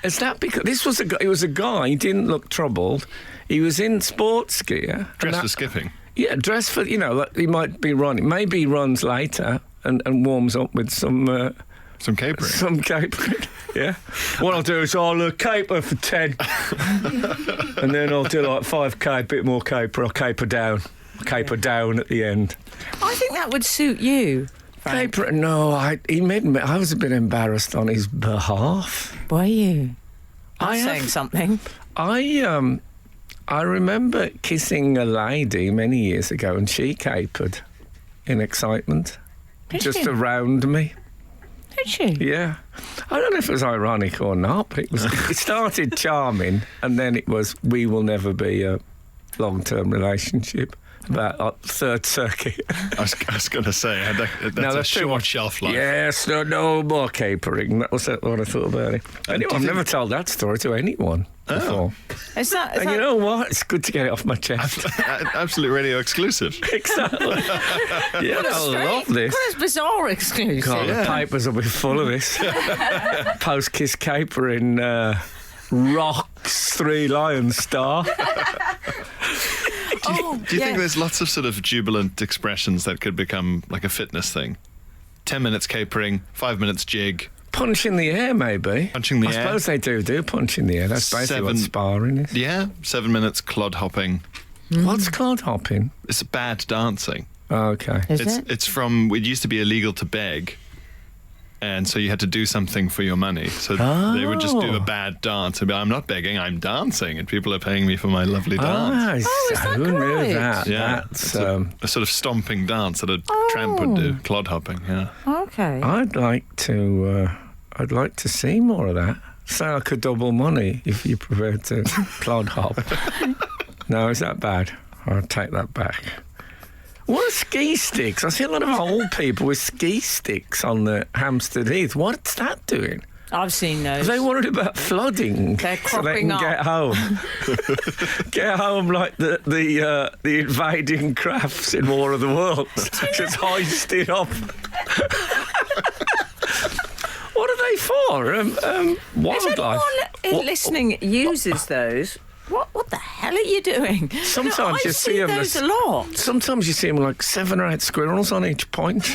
D: Is that because this was he was a guy, he didn't look troubled. He was in sports gear.
C: Dressed for skipping.
D: Yeah, dressed for, you know, like he might be running. Maybe he runs later and warms up with some
C: capering.
D: Some capering, yeah. What I'll do is I'll caper for 10. And then I'll do like 5k, a bit more caper. I'll caper down. Caper down at the end.
B: I think that would suit you, Frank.
D: Caper, no, I was a bit embarrassed on his behalf.
B: Were you?
D: I
B: I'm saying
D: have-
B: something.
D: I remember kissing a lady many years ago and she capered in excitement.
B: Did
D: Just
B: she?
D: around me.
B: Did she?
D: Yeah. I don't know if it was ironic or not, but it started charming and then it was, we will never be a long-term relationship. About Third Circuit.
C: I was going to say, that's
D: No,
C: a
D: that's too
C: short
D: much.
C: shelf life.
D: Yes, no more capering. That was what I thought about it. Anyway, I've never told that story to anyone before.
B: Is that,
D: And you know what? It's good to get it off my chest.
C: Absolute Radio exclusive.
D: Exactly. Yeah, I love this.
B: What a bizarre exclusive.
D: God, the papers will be full of this. Post-kiss capering, rocks 3 Lions star.
C: Do you think there's lots of sort of jubilant expressions that could become like a fitness thing? 10 minutes capering, 5 minutes jig.
D: Punch in the air, maybe.
C: Punching the
D: I
C: air.
D: suppose they do punch in the air. That's basically what sparring is.
C: Yeah, 7 minutes clod hopping.
D: What's clod hopping?
C: It's bad dancing.
D: Oh, okay.
B: Is it?
C: It's from, it used to be illegal to beg. And so you had to do something for your money. So they would just do a bad dance and be, I'm not begging, I'm dancing. And people are paying me for my lovely dance.
B: Oh, is that
D: who knew
B: correct?
D: that?
C: Yeah,
D: That's,
C: it's a sort of stomping dance that a tramp would do, clod hopping, yeah.
B: Okay.
D: I'd like to I'd like to see more of that. Say like a double money if you prefer to clod hop. No, is that bad? I'll take that back. What are ski sticks? I see a lot of old people with ski sticks on the Hampstead Heath. What's that doing?
B: I've seen those.
D: Are they worried about flooding?
B: They're
D: so they can
B: cropping up.
D: get home. Get home like the invading crafts in War of the Worlds. Just hoisted up. What are they for? Wildlife.
B: If anyone listening uses those, what the hell are you doing?
D: Sometimes you see them.
B: those a lot.
D: Sometimes you see them like 7 or 8 squirrels on each point.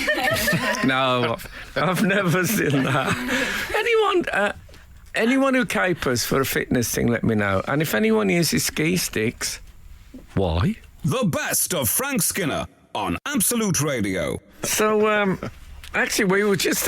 D: No, I've never seen that. Anyone who capers for a fitness thing, let me know. And if anyone uses ski sticks, why?
A: The best of Frank Skinner on Absolute Radio.
D: So, actually,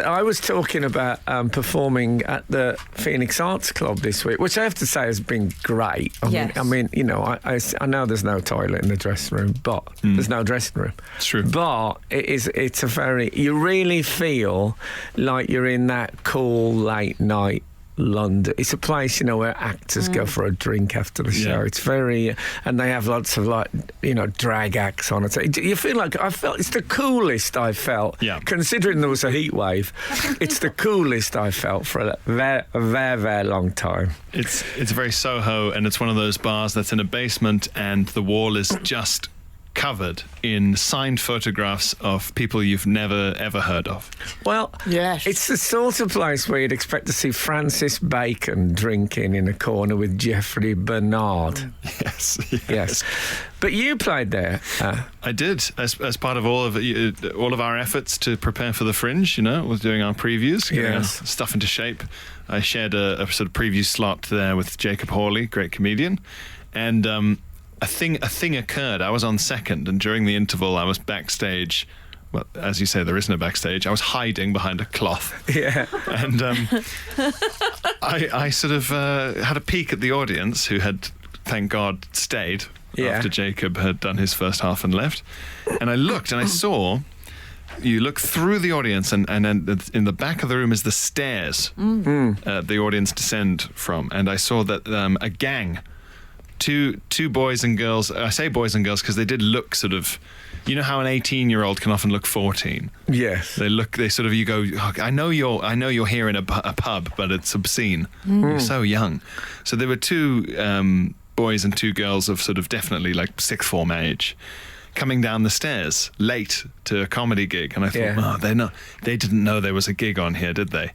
D: I was talking about performing at the Phoenix Arts Club this week, which I have to say has been great. I mean, you know, I know there's no toilet in the dressing room, but there's no dressing room.
C: It's true.
D: But it's a very, you really feel like you're in that cool late night London. It's a place, you know, where actors go for a drink after the show. It's very, and they have lots of, like, you know, drag acts on it. You feel like, I felt it's the coolest I felt.
C: Yeah.
D: Considering there was a heat wave, it's the coolest I felt for a very, very long time.
C: It's very Soho, and it's one of those bars that's in a basement, and the wall is just covered in signed photographs of people you've never ever heard of.
D: Well,
B: Yes.
D: it's the sort of place where you'd expect to see Francis Bacon drinking in a corner with Geoffrey Bernard. Yes. But you played there.
C: I did, as part of all of our efforts to prepare for the Fringe. You know, was doing our previews, getting our stuff into shape. I shared a sort of preview slot there with Jacob Hawley, great comedian, and a thing occurred. I was on second, and during the interval, I was backstage. Well, as you say, there is no backstage. I was hiding behind a cloth.
D: Yeah.
C: And I sort of had a peek at the audience, who had, thank God, stayed after Jacob had done his first half and left. And I looked, and I saw. You look through the audience, and then in the back of the room is the stairs the audience descend from. And I saw that a gang. Two boys and girls. I say boys and girls because they did look sort of, you know how an 18-year-old can often look 14.
D: Yes.
C: They sort of, you go, oh, I know you're here in a pub, but it's obscene. You're so young. So there were two boys and two girls of sort of definitely like sixth form age, coming down the stairs late to a comedy gig, and I thought, they didn't know there was a gig on here, did they?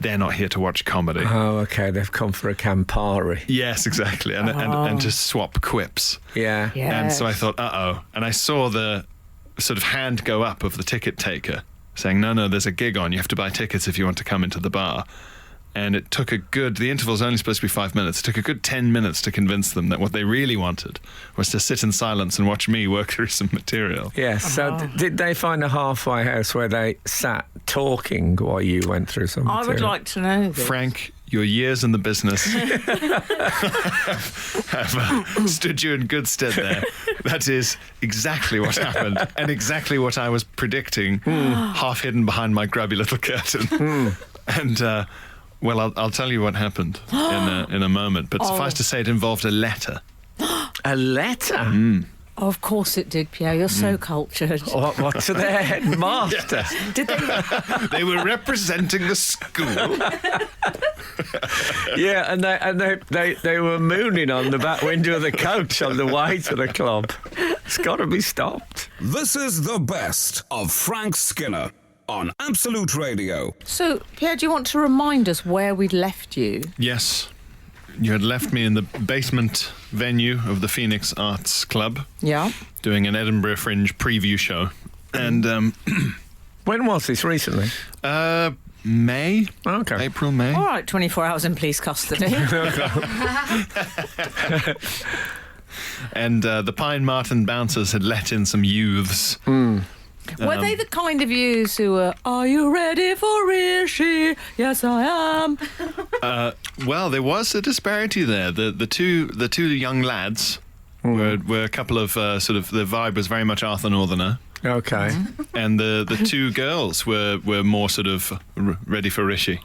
C: They're not here to watch comedy.
D: Oh, okay. They've come for a Campari.
C: Yes, exactly. And to swap quips.
D: Yeah.
C: And so I thought, uh-oh. And I saw the sort of hand go up of the ticket taker saying, no, there's a gig on. You have to buy tickets if you want to come into the bar. And it took the interval's only supposed to be 5 minutes. It took a good 10 minutes to convince them that what they really wanted was to sit in silence and watch me work through some material.
D: Yes. So did they find a halfway house where they sat talking while you went through some material?
B: I would like to know this.
C: Frank, your years in the business have stood you in good stead there. That is exactly what happened, and exactly what I was predicting, half hidden behind my grubby little curtain. And well, I'll tell you what happened in a moment, but suffice to say, it involved a letter.
D: A letter?
B: Of course it did, Pierre. You're so cultured.
D: What to their headmaster?
B: Did they?
C: They were representing the school.
D: Yeah, and they were mooning on the back window of the coach on the way to the club. It's got to be stopped.
A: This is the best of Frank Skinner on Absolute Radio.
B: So, Pierre, do you want to remind us where we'd left you?
C: Yes. You had left me in the basement venue of the Phoenix Arts Club.
B: Yeah.
C: Doing an Edinburgh Fringe preview show. And
D: When was this? Recently?
C: May.
D: Okay.
C: April, May.
B: All right, 24 hours in police custody.
C: And the Pine Martin bouncers had let in some youths.
B: Were they the kind of youths who were, are you ready for Rishi? Yes, I am.
C: Well, there was a disparity there. The two young lads were a couple of sort of, the vibe was very much Arthur Northerner.
D: Okay.
C: And the two girls were more sort of ready for Rishi.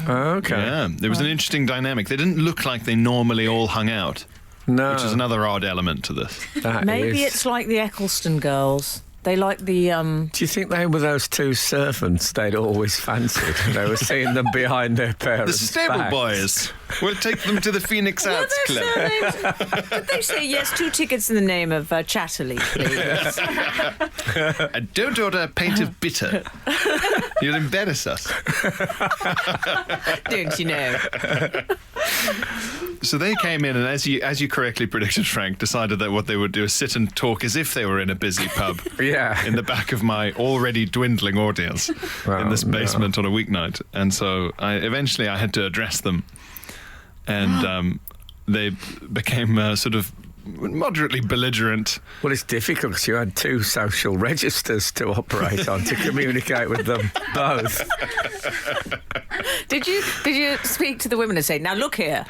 D: Okay.
C: Yeah, there was an interesting dynamic. They didn't look like they normally all hung out,
D: No.
C: which is another odd element to this.
D: that
B: Maybe
D: is-
B: it's like the Eccleston girls. They like the
D: Do you think they were those two servants they'd always fancied? They were seeing them behind their
C: The
D: parents'
C: stable
D: backs.
C: boys. We'll take them to the Phoenix
B: What are
C: Arts
B: their
C: Club.
B: surnames? Did they say yes? 2 tickets in the name of Chatterley, please.
C: And don't order a pint of bitter. You'll embarrass us.
B: Don't you know?
C: So they came in, and as you correctly predicted, Frank, decided that what they would do is sit and talk as if they were in a busy pub.
D: Yeah.
C: In the back of my already dwindling audience in this basement on a weeknight. And so eventually I had to address them. And they became sort of moderately belligerent.
D: Well, it's difficult because you had 2 social registers to operate on to communicate with them both.
B: Did you speak to the women and say, now look here?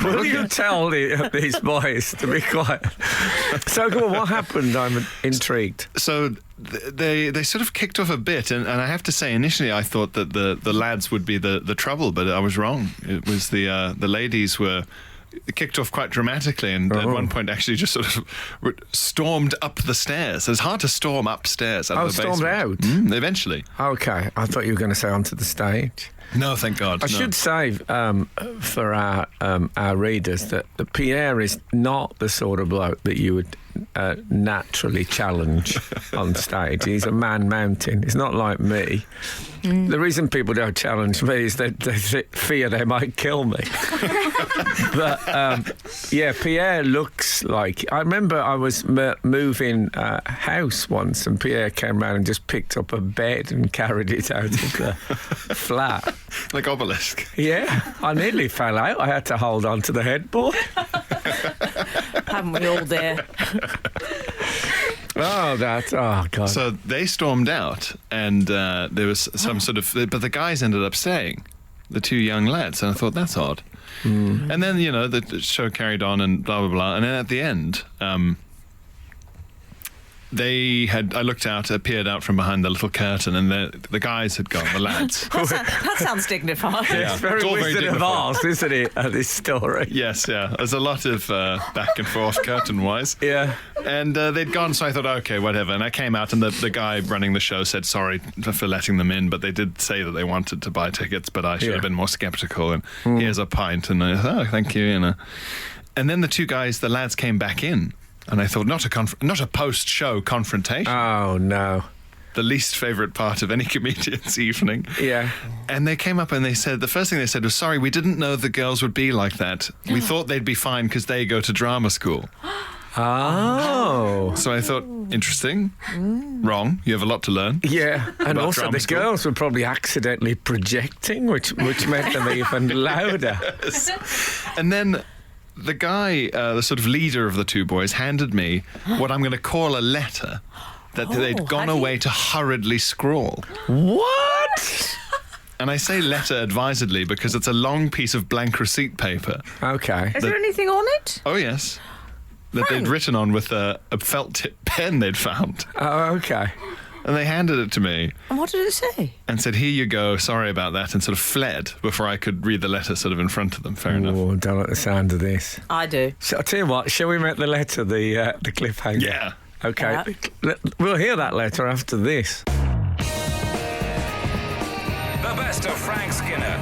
D: Will you tell these boys to be quiet? So, go on, what happened? I'm intrigued.
C: So they sort of kicked off a bit, and I have to say, initially I thought that the lads would be the trouble, but I was wrong. It was the ladies were kicked off quite dramatically, and at one point actually just sort of stormed up the stairs. It's hard to storm upstairs out of the basement.
D: Stormed out?
C: Eventually.
D: Okay, I thought you were going to say onto the stage.
C: No, thank God.
D: I should say for our readers that Pierre is not the sort of bloke that you would naturally challenge on stage. He's a man mountain. He's not like me. The reason people don't challenge me is that they fear they might kill me. But yeah, Pierre looks like. I remember I was moving house once, and Pierre came round and just picked up a bed and carried it out of the flat.
C: Like Obelisk.
D: Yeah, I nearly fell out. I had to hold on to the headboard.
B: Haven't we all there?
D: Oh, God.
C: So they stormed out, and there was some sort of. But the guys ended up staying, the 2 young lads, and I thought that's odd. And then the show carried on, and blah blah blah, and then at the end, I looked out, appeared out from behind the little curtain, and the guys had gone, the lads.
B: That sounds dignified.
C: Yeah,
D: It's very
C: all
D: Wizard of
C: dignified.
D: Oz, isn't it, this story?
C: Yes, yeah. There's a lot of back and forth curtain-wise.
D: Yeah.
C: And they'd gone, so I thought, okay, whatever. And I came out, and the guy running the show said sorry for letting them in, but they did say that they wanted to buy tickets, but I should have been more sceptical. And here's a pint, and I thought, oh, thank you. And then the 2 guys, the lads, came back in, and I thought, not a post-show confrontation.
D: Oh, no.
C: The least favourite part of any comedian's evening.
D: Yeah.
C: And they came up and they said, the first thing they said was, sorry, we didn't know the girls would be like that. We thought they'd be fine because they go to drama school.
D: Oh.
C: So I thought, interesting. Wrong. You have a lot to learn.
D: Yeah, and
C: About
D: also
C: drama
D: the
C: school.
D: girls were probably accidentally projecting, which made them even louder.
C: And then the guy, the sort of leader of the 2 boys, handed me what I'm going to call a letter that they'd gone
B: have you?
C: away to hurriedly scrawl.
D: What?
C: And I say letter advisedly because it's a long piece of blank receipt paper.
D: Okay.
B: Is there anything on it?
C: Oh, yes. That they'd written on with a felt tip pen they'd found.
D: Oh, okay.
C: And they handed it to me
B: And what did it say?
C: and said, here you go, sorry about that, and sort of fled before I could read the letter sort of in front of them. Fair enough.
D: Oh, don't like the sound of this.
B: I do.
D: So I'll tell you what, shall we make the letter the cliffhanger?
C: Yeah.
D: Okay. We'll hear that letter after this.
A: The best of Frank Skinner.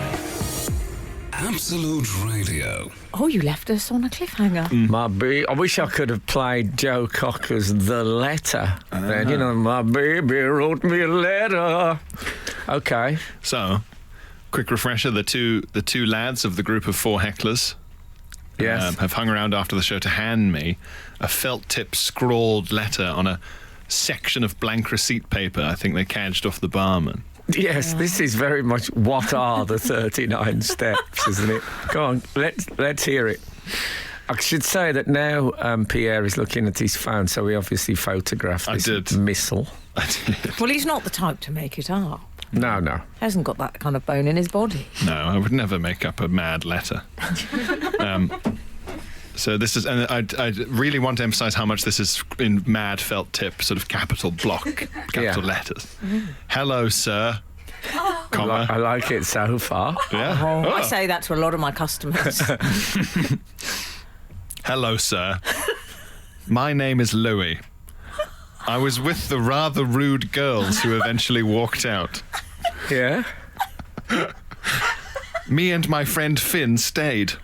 A: Absolute Radio.
B: Oh, you left us on a cliffhanger.
D: My baby, I wish I could have played Joe Cocker's The Letter. Then, my baby wrote me a letter. Okay.
C: So, quick refresher, the two lads of the group of 4 hecklers
D: Yes.
C: have hung around after the show to hand me a felt tip scrawled letter on a section of blank receipt paper I think they cadged off the barman.
D: Yes, this is very much what are the 39 steps, isn't it? Go on, let's hear it. I should say that now Pierre is looking at his phone, so he obviously photographed this missile.
C: I did.
B: Well, he's not the type to make it up.
D: No.
B: Hasn't got that kind of bone in his body.
C: No, I would never make up a mad letter. So this is, and I really want to emphasise how much this is in mad felt tip, sort of capital block, capital letters. Hello, sir. comma.
D: I like it so far.
C: Yeah.
B: Oh, I say that to a lot of my customers.
C: Hello, sir. My name is Louis. I was with the rather rude girls who eventually walked out.
D: Yeah.
C: Me and my friend Finn stayed.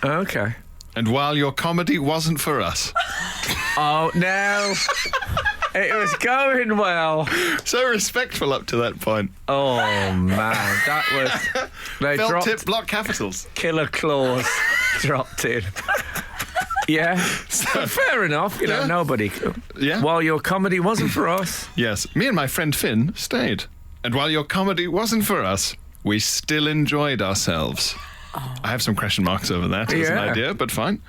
D: Okay.
C: And while your comedy wasn't for us.
D: Oh, no. It was going well.
C: So respectful up to that point.
D: Oh, man. That was... They
C: Felt
D: dropped...
C: tip block capitals.
D: Killer clause dropped in. Yeah. So, fair enough. You know, nobody could.
C: Yeah.
D: While your comedy wasn't for us.
C: Yes. Me and my friend Finn stayed. And while your comedy wasn't for us, we still enjoyed ourselves. I have some question marks over that as an idea, but fine.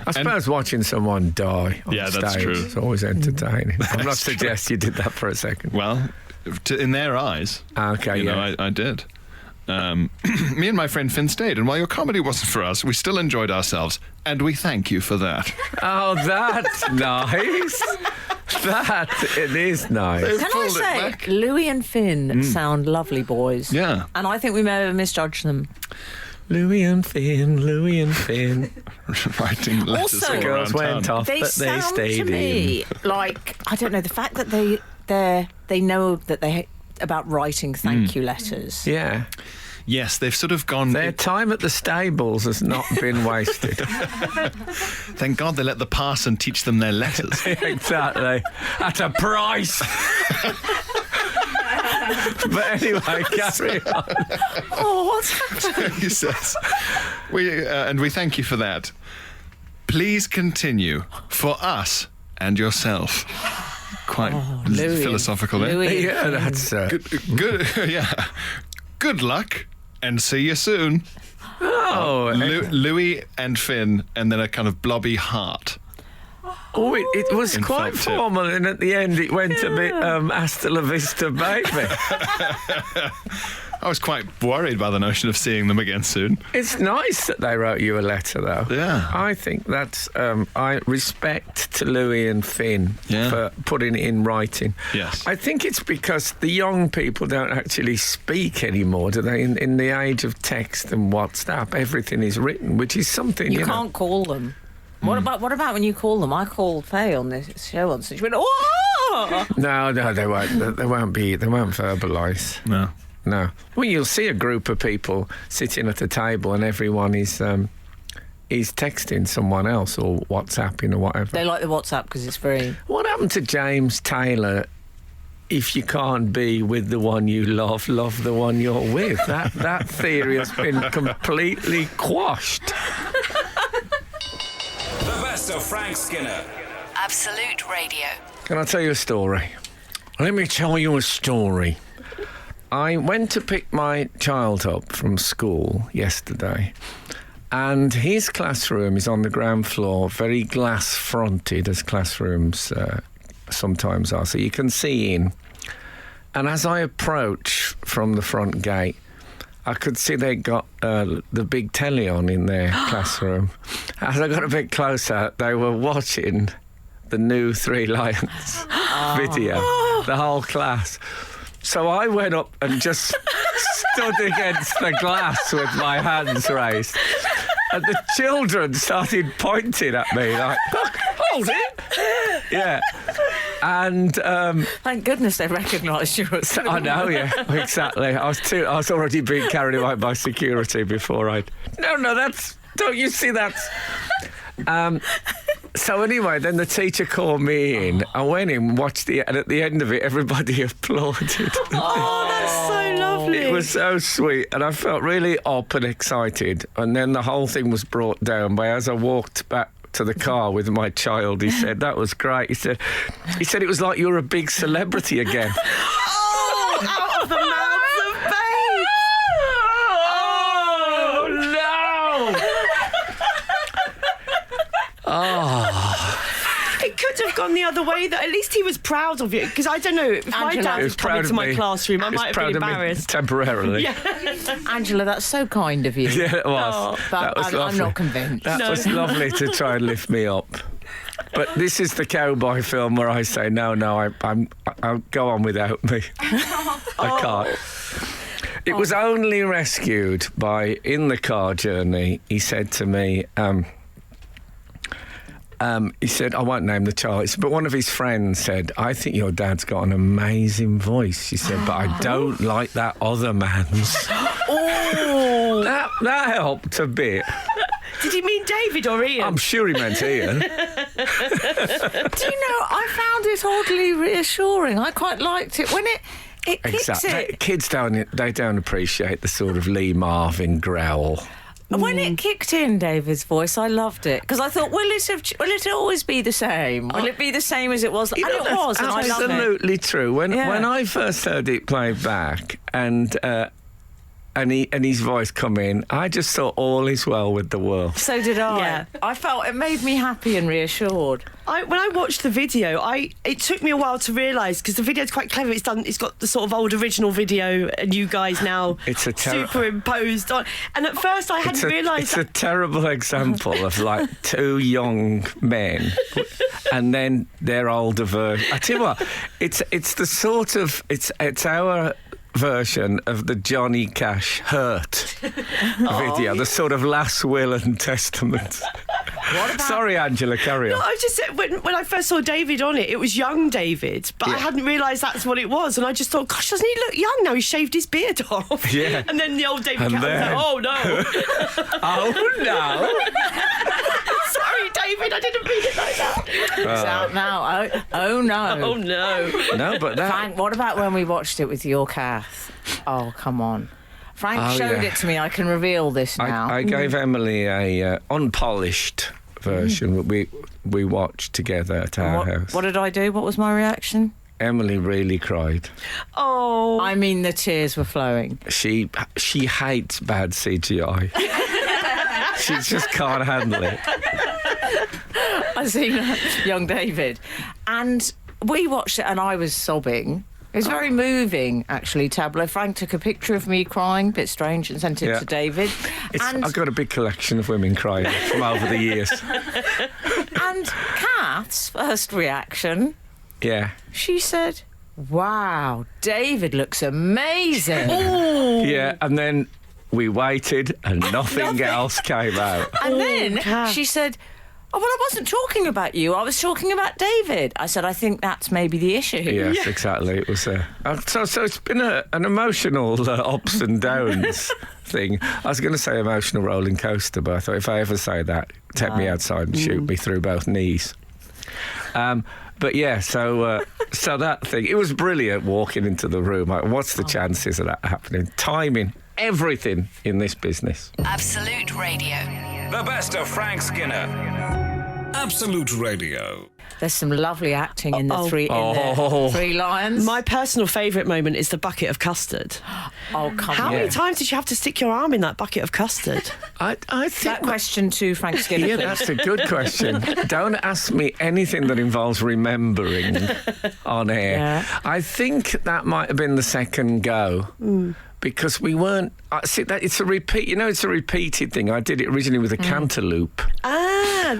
D: I suppose watching someone die on
C: that's
D: stage
C: true.
D: is always entertaining. I'm not suggesting you did that for a second.
C: Well, in their eyes,
D: Okay,
C: you know, I did. Me and my friend Finn stayed, and while your comedy wasn't for us, we still enjoyed ourselves, and we thank you for that.
D: Oh, that's nice. It is nice.
C: They've
B: Can I
C: pulled it
B: say,
C: back.
B: Louis and Finn sound lovely boys.
C: Yeah.
B: And I think we may have misjudged them.
D: Louis and Finn.
C: Writing letters
B: Also,
C: all
D: The girls
C: around
D: went
C: town.
D: off,
B: They
D: but they
B: sound
D: stayed
B: to me like, I don't know, the fact that they know that they about writing thank you letters.
D: in. Yeah.
C: Yes, they've sort of gone...
D: Their time at the stables has not been wasted.
C: Thank God they let the parson teach them their letters.
D: Exactly. At a price. But anyway, carry on.
B: Oh, what's happened?
C: He says, and we thank you for that. Please continue for us and yourself. Quite
B: Louis.
C: philosophical there.
B: Louis.
D: Yeah, that's...
C: Good, yeah. Good luck and see you soon.
D: Oh,
C: Louis and Finn, and then a kind of blobby heart.
D: Oh, it was
C: In
D: quite
C: fact,
D: formal, and at the end it went a bit hasta la vista, baby.
C: I was quite worried by the notion of seeing them again soon.
D: It's nice that they wrote you a letter, though.
C: Yeah.
D: I think that's... I respect to Louis and Finn for putting it in writing.
C: Yes.
D: I think it's because the young people don't actually speak anymore, do they? In the age of text and WhatsApp, everything is written, which is something,
B: You can't call them. What about when you call them? I called Faye on this show once, and she went, "Oh!"
D: No, they won't. They won't verbalise. No. Well, you'll see a group of people sitting at a table, and everyone is texting someone else or WhatsApping or whatever.
B: They like the WhatsApp because it's free.
D: What happened to James Taylor? If you can't be with the one you love the one you're with. That theory has been completely quashed.
A: The best of Frank Skinner.
E: Absolute Radio.
D: Can I tell you a story? Let me tell you a story. I went to pick my child up from school yesterday, and his classroom is on the ground floor, very glass-fronted, as classrooms sometimes are, so you can see in. And as I approach from the front gate, I could see they got the big telly on in their classroom. As I got a bit closer, they were watching the new Three Lions video, the whole class. So I went up and just stood against the glass with my hands raised. And the children started pointing at me like, hold it. Yeah. And
B: Thank goodness they recognised you.
D: I know, yeah, exactly. I was already being carried away by security before don't you see that's... So anyway, then the teacher called me in. I went in, watched and at the end of it, everybody applauded.
G: Oh, that's so lovely.
D: It was so sweet, and I felt really up and excited. And then the whole thing was brought down by as I walked back to the car with my child. He said, that was great. He said it was like you were a big celebrity again.
G: Oh, out of the mouths of babes.
D: Oh, no!
G: It could have gone the other way, though. At least he was proud of you. Because I don't know, if my
B: Angela,
G: dad
D: He
G: had
D: was
G: come
D: proud
G: into
D: of
G: my
D: me.
G: classroom, I
D: He was
G: might have
D: proud
G: been
D: of me
G: embarrassed.
D: temporarily.
B: Angela, that's so kind of you.
D: Yeah, it was.
B: But
D: That was
B: I'm
D: lovely.
B: not convinced.
D: That was lovely to try and lift me up. But this is the cowboy film where I say, no, I'll go on without me. I can't. It was only rescued by, in the car journey, he said to me, he said, I won't name the child, but one of his friends said, I think your dad's got an amazing voice. She said, but I don't like that other man's.
B: Oh.
D: That helped a bit.
G: Did he mean David or Ian?
D: I'm sure he meant Ian.
B: Do you know, I found it oddly reassuring. I quite liked it when it kicks it.
D: Kids don't appreciate the sort of Lee Marvin growl.
B: When it kicked in, David's voice, I loved it because I thought, will it always be the same? Will it be the same as it was? And it was, and I loved it.
D: Absolutely true. When I first heard it played back and his voice come in, I just thought all is well with the world.
B: So did I.
G: Yeah.
B: I felt it made me happy and reassured.
G: When I watched the video, it took me a while to realise, because the video's quite clever. It's got the sort of old original video, and you guys now superimposed on. And at first, I hadn't realised.
D: It's a terrible example of like two young men, and then their older version. I tell you what, it's the sort of it's our version of the Johnny Cash Hurt video, the sort of last will and testament. Sorry, Angela, carry on.
G: No, I just said when I first saw David on it, it was young David, but I hadn't realised that's what it was, and I just thought, gosh, doesn't he look young now? He shaved his beard off.
D: Yeah.
G: And then the old David Cameron was like, oh no.
D: Oh no.
G: Sorry, David, I didn't mean it like that.
B: It's out now. Oh no.
G: Oh no.
D: No, but that.
B: Frank, what about when we watched it with your Kath? Oh, come on. Frank showed it to me. I can reveal this now.
D: I gave Emily a unpolished version we watched together at our house.
B: What did I do? What was my reaction?
D: Emily really cried.
G: Oh.
B: I mean, the tears were flowing.
D: She hates bad CGI. She just can't handle it.
B: I seen young David, and we watched it, and I was sobbing. It was very moving, actually, Tableau. Frank took a picture of me crying, a bit strange, and sent it to David.
D: I've got a big collection of women crying from over the years.
B: And Kath's first reaction, she said, wow, David looks amazing.
D: Yeah, and then we waited and nothing else came out.
B: And then she said, oh, well, I wasn't talking about you. I was talking about David. I said, I think that's maybe the issue.
D: Yes, exactly. It was so it's been an emotional ups and downs thing. I was going to say emotional rolling coaster, but I thought if I ever say that, take me outside and shoot me through both knees. But yeah, so that thing, it was brilliant walking into the room. Like, what's the chances of that happening? Timing, everything in this business.
E: Absolute Radio.
A: The best of Frank Skinner. Absolute Radio.
B: There's some lovely acting in the Three Lions.
G: My personal favourite moment is the bucket of custard.
B: Oh, come on.
G: How many times did you have to stick your arm in that bucket of custard?
D: I think
B: that question to Frank Skinner.
D: Yeah, that's a good question. Don't ask me anything that involves remembering on air.
B: Yeah.
D: I think that might have been the second go. Because we weren't. See, it's a repeat. You know, it's a repeated thing. I did it originally with a cantaloupe.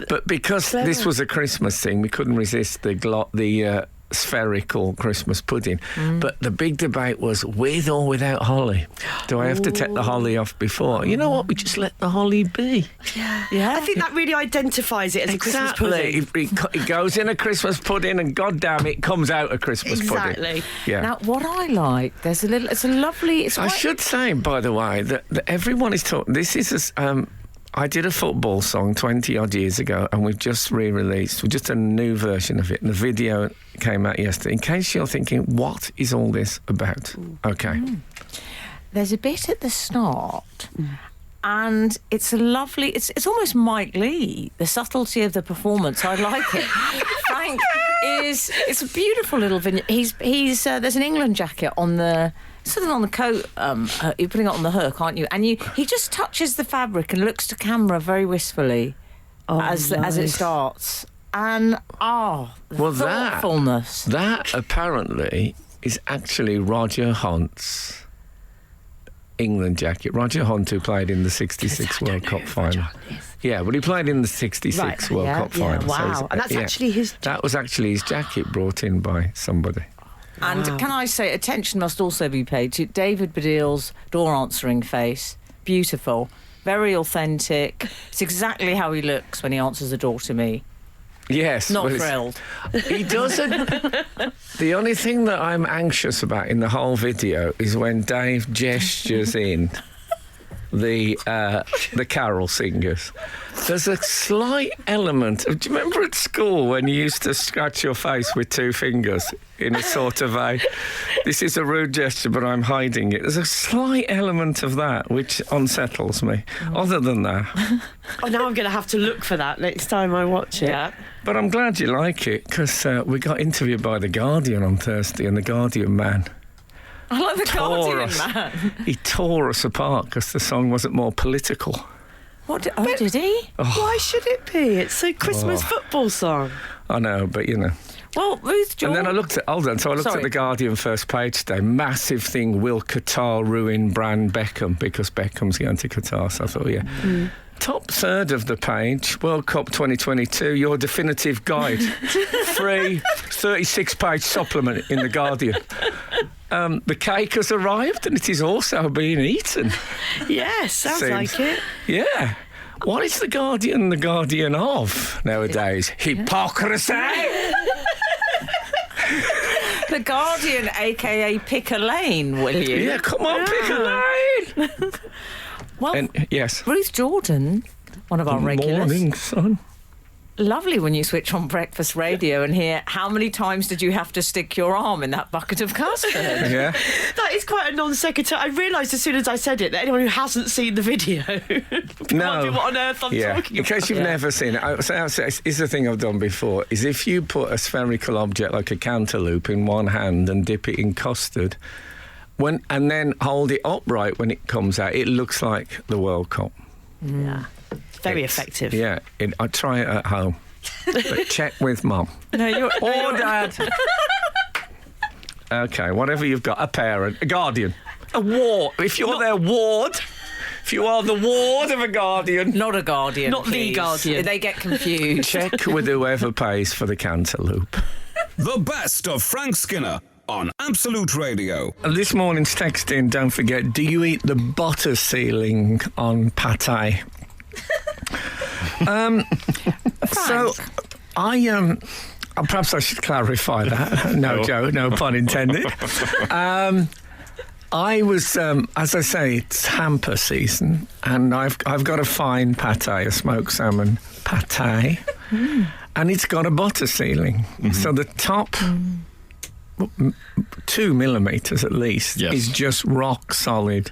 D: But because this was a Christmas thing, we couldn't resist the spherical Christmas pudding. But the big debate was with or without holly. Do I have to take the holly off before? You know what? We just let the holly be.
B: Yeah.
G: I think that really identifies it as a Christmas pudding.
D: It goes in a Christmas pudding, and goddamn, it comes out a Christmas pudding.
G: Exactly.
D: Yeah.
B: Now, what I like, it's a lovely.
D: I should say, by the way, that everyone is talking. This is I did a football song 20-odd years ago, and we've just re-released. We've just done a new version of it, and the video came out yesterday. In case you're thinking, what is all this about? Okay.
B: There's a bit at the start, and it's a lovely. It's almost Mike Lee. The subtlety of the performance, I like it. Frank it's a beautiful little vignette. He's there's an England jacket on the. Something on the coat, you're putting it on the hook, aren't you? And he just touches the fabric and looks to camera very wistfully as it starts. And thoughtfulness.
D: That apparently is actually Roger Hunt's England jacket. Roger Hunt, who played in the '66 World Cup final. Yeah, but he played in the '66 World Cup final.
G: Wow, and that's actually his.
D: That was actually his jacket brought in by somebody.
B: And can I say, attention must also be paid to David Baddiel's door answering face. Beautiful. Very authentic. It's exactly how he looks when he answers the door to me.
D: Yes.
B: Not thrilled.
D: He doesn't. The only thing that I'm anxious about in the whole video is when Dave gestures in the carol singers. There's a slight element of, do you remember at school when you used to scratch your face with two fingers in a sort of a, this is a rude gesture but I'm hiding it. There's a slight element of that which unsettles me. Other than that.
G: Oh, now I'm going to have to look for that next time I watch it.
B: Yeah.
D: But I'm glad you like it, because we got interviewed by The Guardian on Thursday, and The Guardian man...
B: I like The Guardian man.
D: He tore us apart because the song wasn't more political.
B: What? Did he?
G: Why should it be? It's a Christmas football song.
D: I know, but you know.
B: Well, Ruth Jordan...
D: And then I looked at... Hold on. So I looked at The Guardian first page today. Massive thing, will Qatar ruin brand Beckham? Because Beckham's going to Qatar. So I thought, yeah. Top third of the page, World Cup 2022, your definitive guide. Free 36-page supplement in The Guardian. The cake has arrived and it is also being eaten.
G: Yes, sounds like it.
D: Yeah. What is The Guardian of nowadays? Hypocrisy!
B: The Guardian, a.k.a. pick a lane, will you?
D: Yeah, come on, pick a lane!
B: Well,
D: yes.
B: Ruth Jordan, one of our regulars.
D: Morning, son.
B: Lovely when you switch on breakfast radio and hear how many times did you have to stick your arm in that bucket of custard?
D: Yeah.
G: That is quite a non sequitur. I realised as soon as I said it that anyone who hasn't seen the video can't do what on earth I'm talking about.
D: In case you've never seen it, so is the thing I've done before, is if you put a spherical object like a cantaloupe in one hand and dip it in custard, and then hold it upright when it comes out, it looks like the World Cup.
G: Yeah. Very effective.
D: Yeah, I try it at home. But check with Mum.
B: Or
D: Dad. Okay, whatever you've got. A parent, a guardian, a ward. If you're their ward, if you are the ward of a guardian.
B: Not a guardian,
G: Not
B: please.
G: the guardian.
B: They get confused.
D: Check with whoever pays for the cantaloupe.
A: The best of Frank Skinner on Absolute Radio.
D: This morning's texting, don't forget, do you eat the butter sealing on pâté? So I perhaps I should clarify that. No, Joe, no pun intended. I was, as I say, it's hamper season, and I've got a fine pâté, a smoked salmon pâté, and it's got a butter sealing. So the top 2 millimetres at least is just rock solid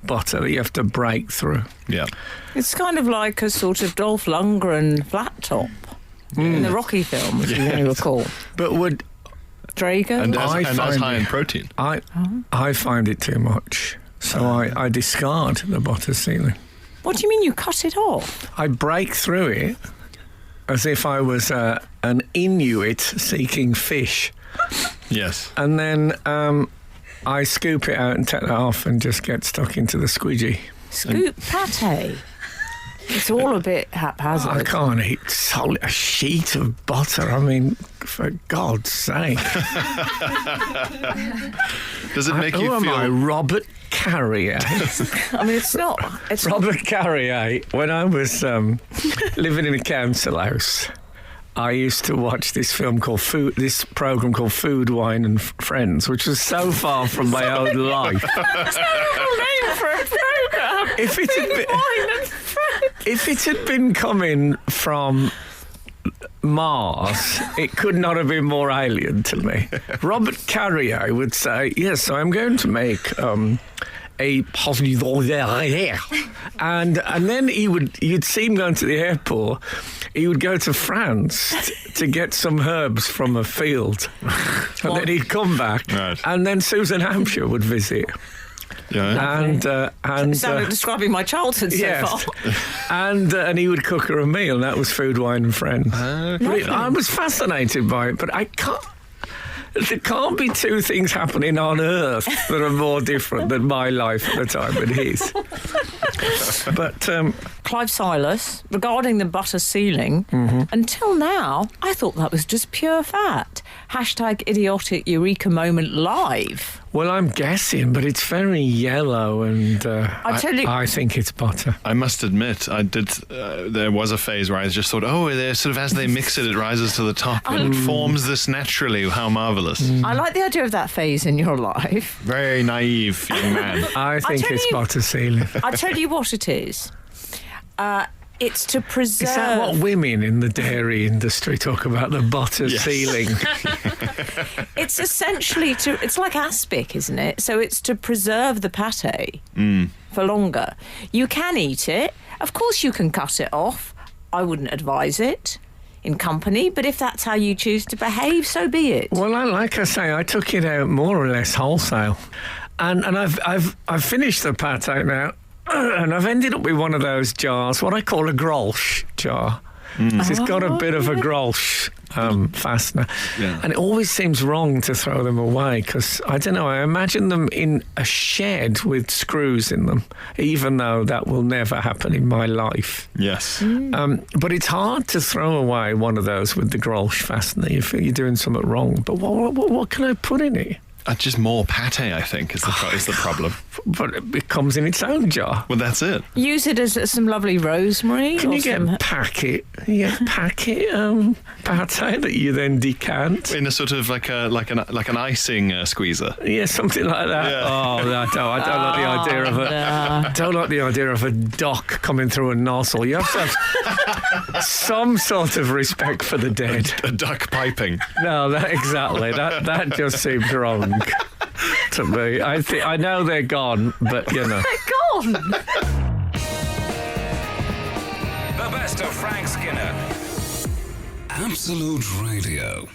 D: butter that you have to break through.
C: Yeah.
B: It's kind of like a sort of Dolph Lundgren flat top in the Rocky films, you may recall.
D: But would
B: Drago?
C: And as high in protein.
D: I find it too much, so I discard the butter sealing.
B: What do you mean you cut it off?
D: I break through it as if I was an Inuit seeking fish.
C: Yes.
D: And then I scoop it out and take that off and just get stuck into the squidgy.
B: Scoop pâté? It's all a bit haphazard.
D: I can't eat a sheet of butter. I mean, for God's sake.
C: Does it make you
D: feel...
C: feel...
D: Who am I, Robert Carrier?
B: I mean, it's not...
D: Robert Carrier, when I was living in a council house, I used to watch this programme called Food, Wine and Friends, which was so far from my own life.
B: That's a terrible name for a programme.
D: If it had been coming from Mars, it could not have been more alien to me. Robert Carrier would say, yes, I'm going to make a and then you'd see him going to the airport. He would go to France to get some herbs from a field, and then he'd come back, and then Susan Hampshire would visit.
C: Yeah.
D: And
B: sounded describing my childhood so far.
D: And he would cook her a meal, and that was Food, Wine and Friends. I was fascinated by it, but I can't. There can't be two things happening on Earth that are more different than my life at the time and his. But
B: Clive Silas, regarding the butter sealing, until now, I thought that was just pure fat. Hashtag idiotic eureka moment live.
D: Well, I'm guessing, but it's very yellow, and I think it's butter.
C: I must admit, I did. There was a phase where I just thought, oh, they're sort of as they mix it, it rises to the top and it forms this naturally. How marvelous!
B: I like the idea of that phase in your life.
C: Very naive young man.
D: I think it's butter sealing.
B: I tell you what it is. It's to preserve.
D: Is that what women in the dairy industry talk about, the butter sealing?
B: It's essentially it's like aspic, isn't it? So it's to preserve the pate for longer. You can eat it. Of course you can cut it off. I wouldn't advise it in company, but if that's how you choose to behave, so be it.
D: Well, like I say, I took it out more or less wholesale. And I've finished the pate now. And I've ended up with one of those jars, what I call a grolsch jar. So it's got a bit of a grolsch fastener. Yeah. And it always seems wrong to throw them away because, I don't know, I imagine them in a shed with screws in them, even though that will never happen in my life.
C: Yes.
D: But it's hard to throw away one of those with the grolsch fastener. You feel you're doing something wrong. But what can I put in it?
C: Just more pate, I think, is the problem.
D: But it comes in its own jar.
C: Well, that's it.
B: Use it as some lovely rosemary.
D: Can you get packet pate that you then decant
C: in a sort of like an icing squeezer?
D: Yeah, something like that. Yeah. Oh, I don't like the idea of it. I don't like the idea of a duck coming through a nozzle. You have to have some sort of respect for the dead.
C: A duck piping.
D: No, exactly. That just seems wrong. To me, I know they're gone, but you know.
B: They're gone.
A: The best of Frank Skinner. Absolute Radio.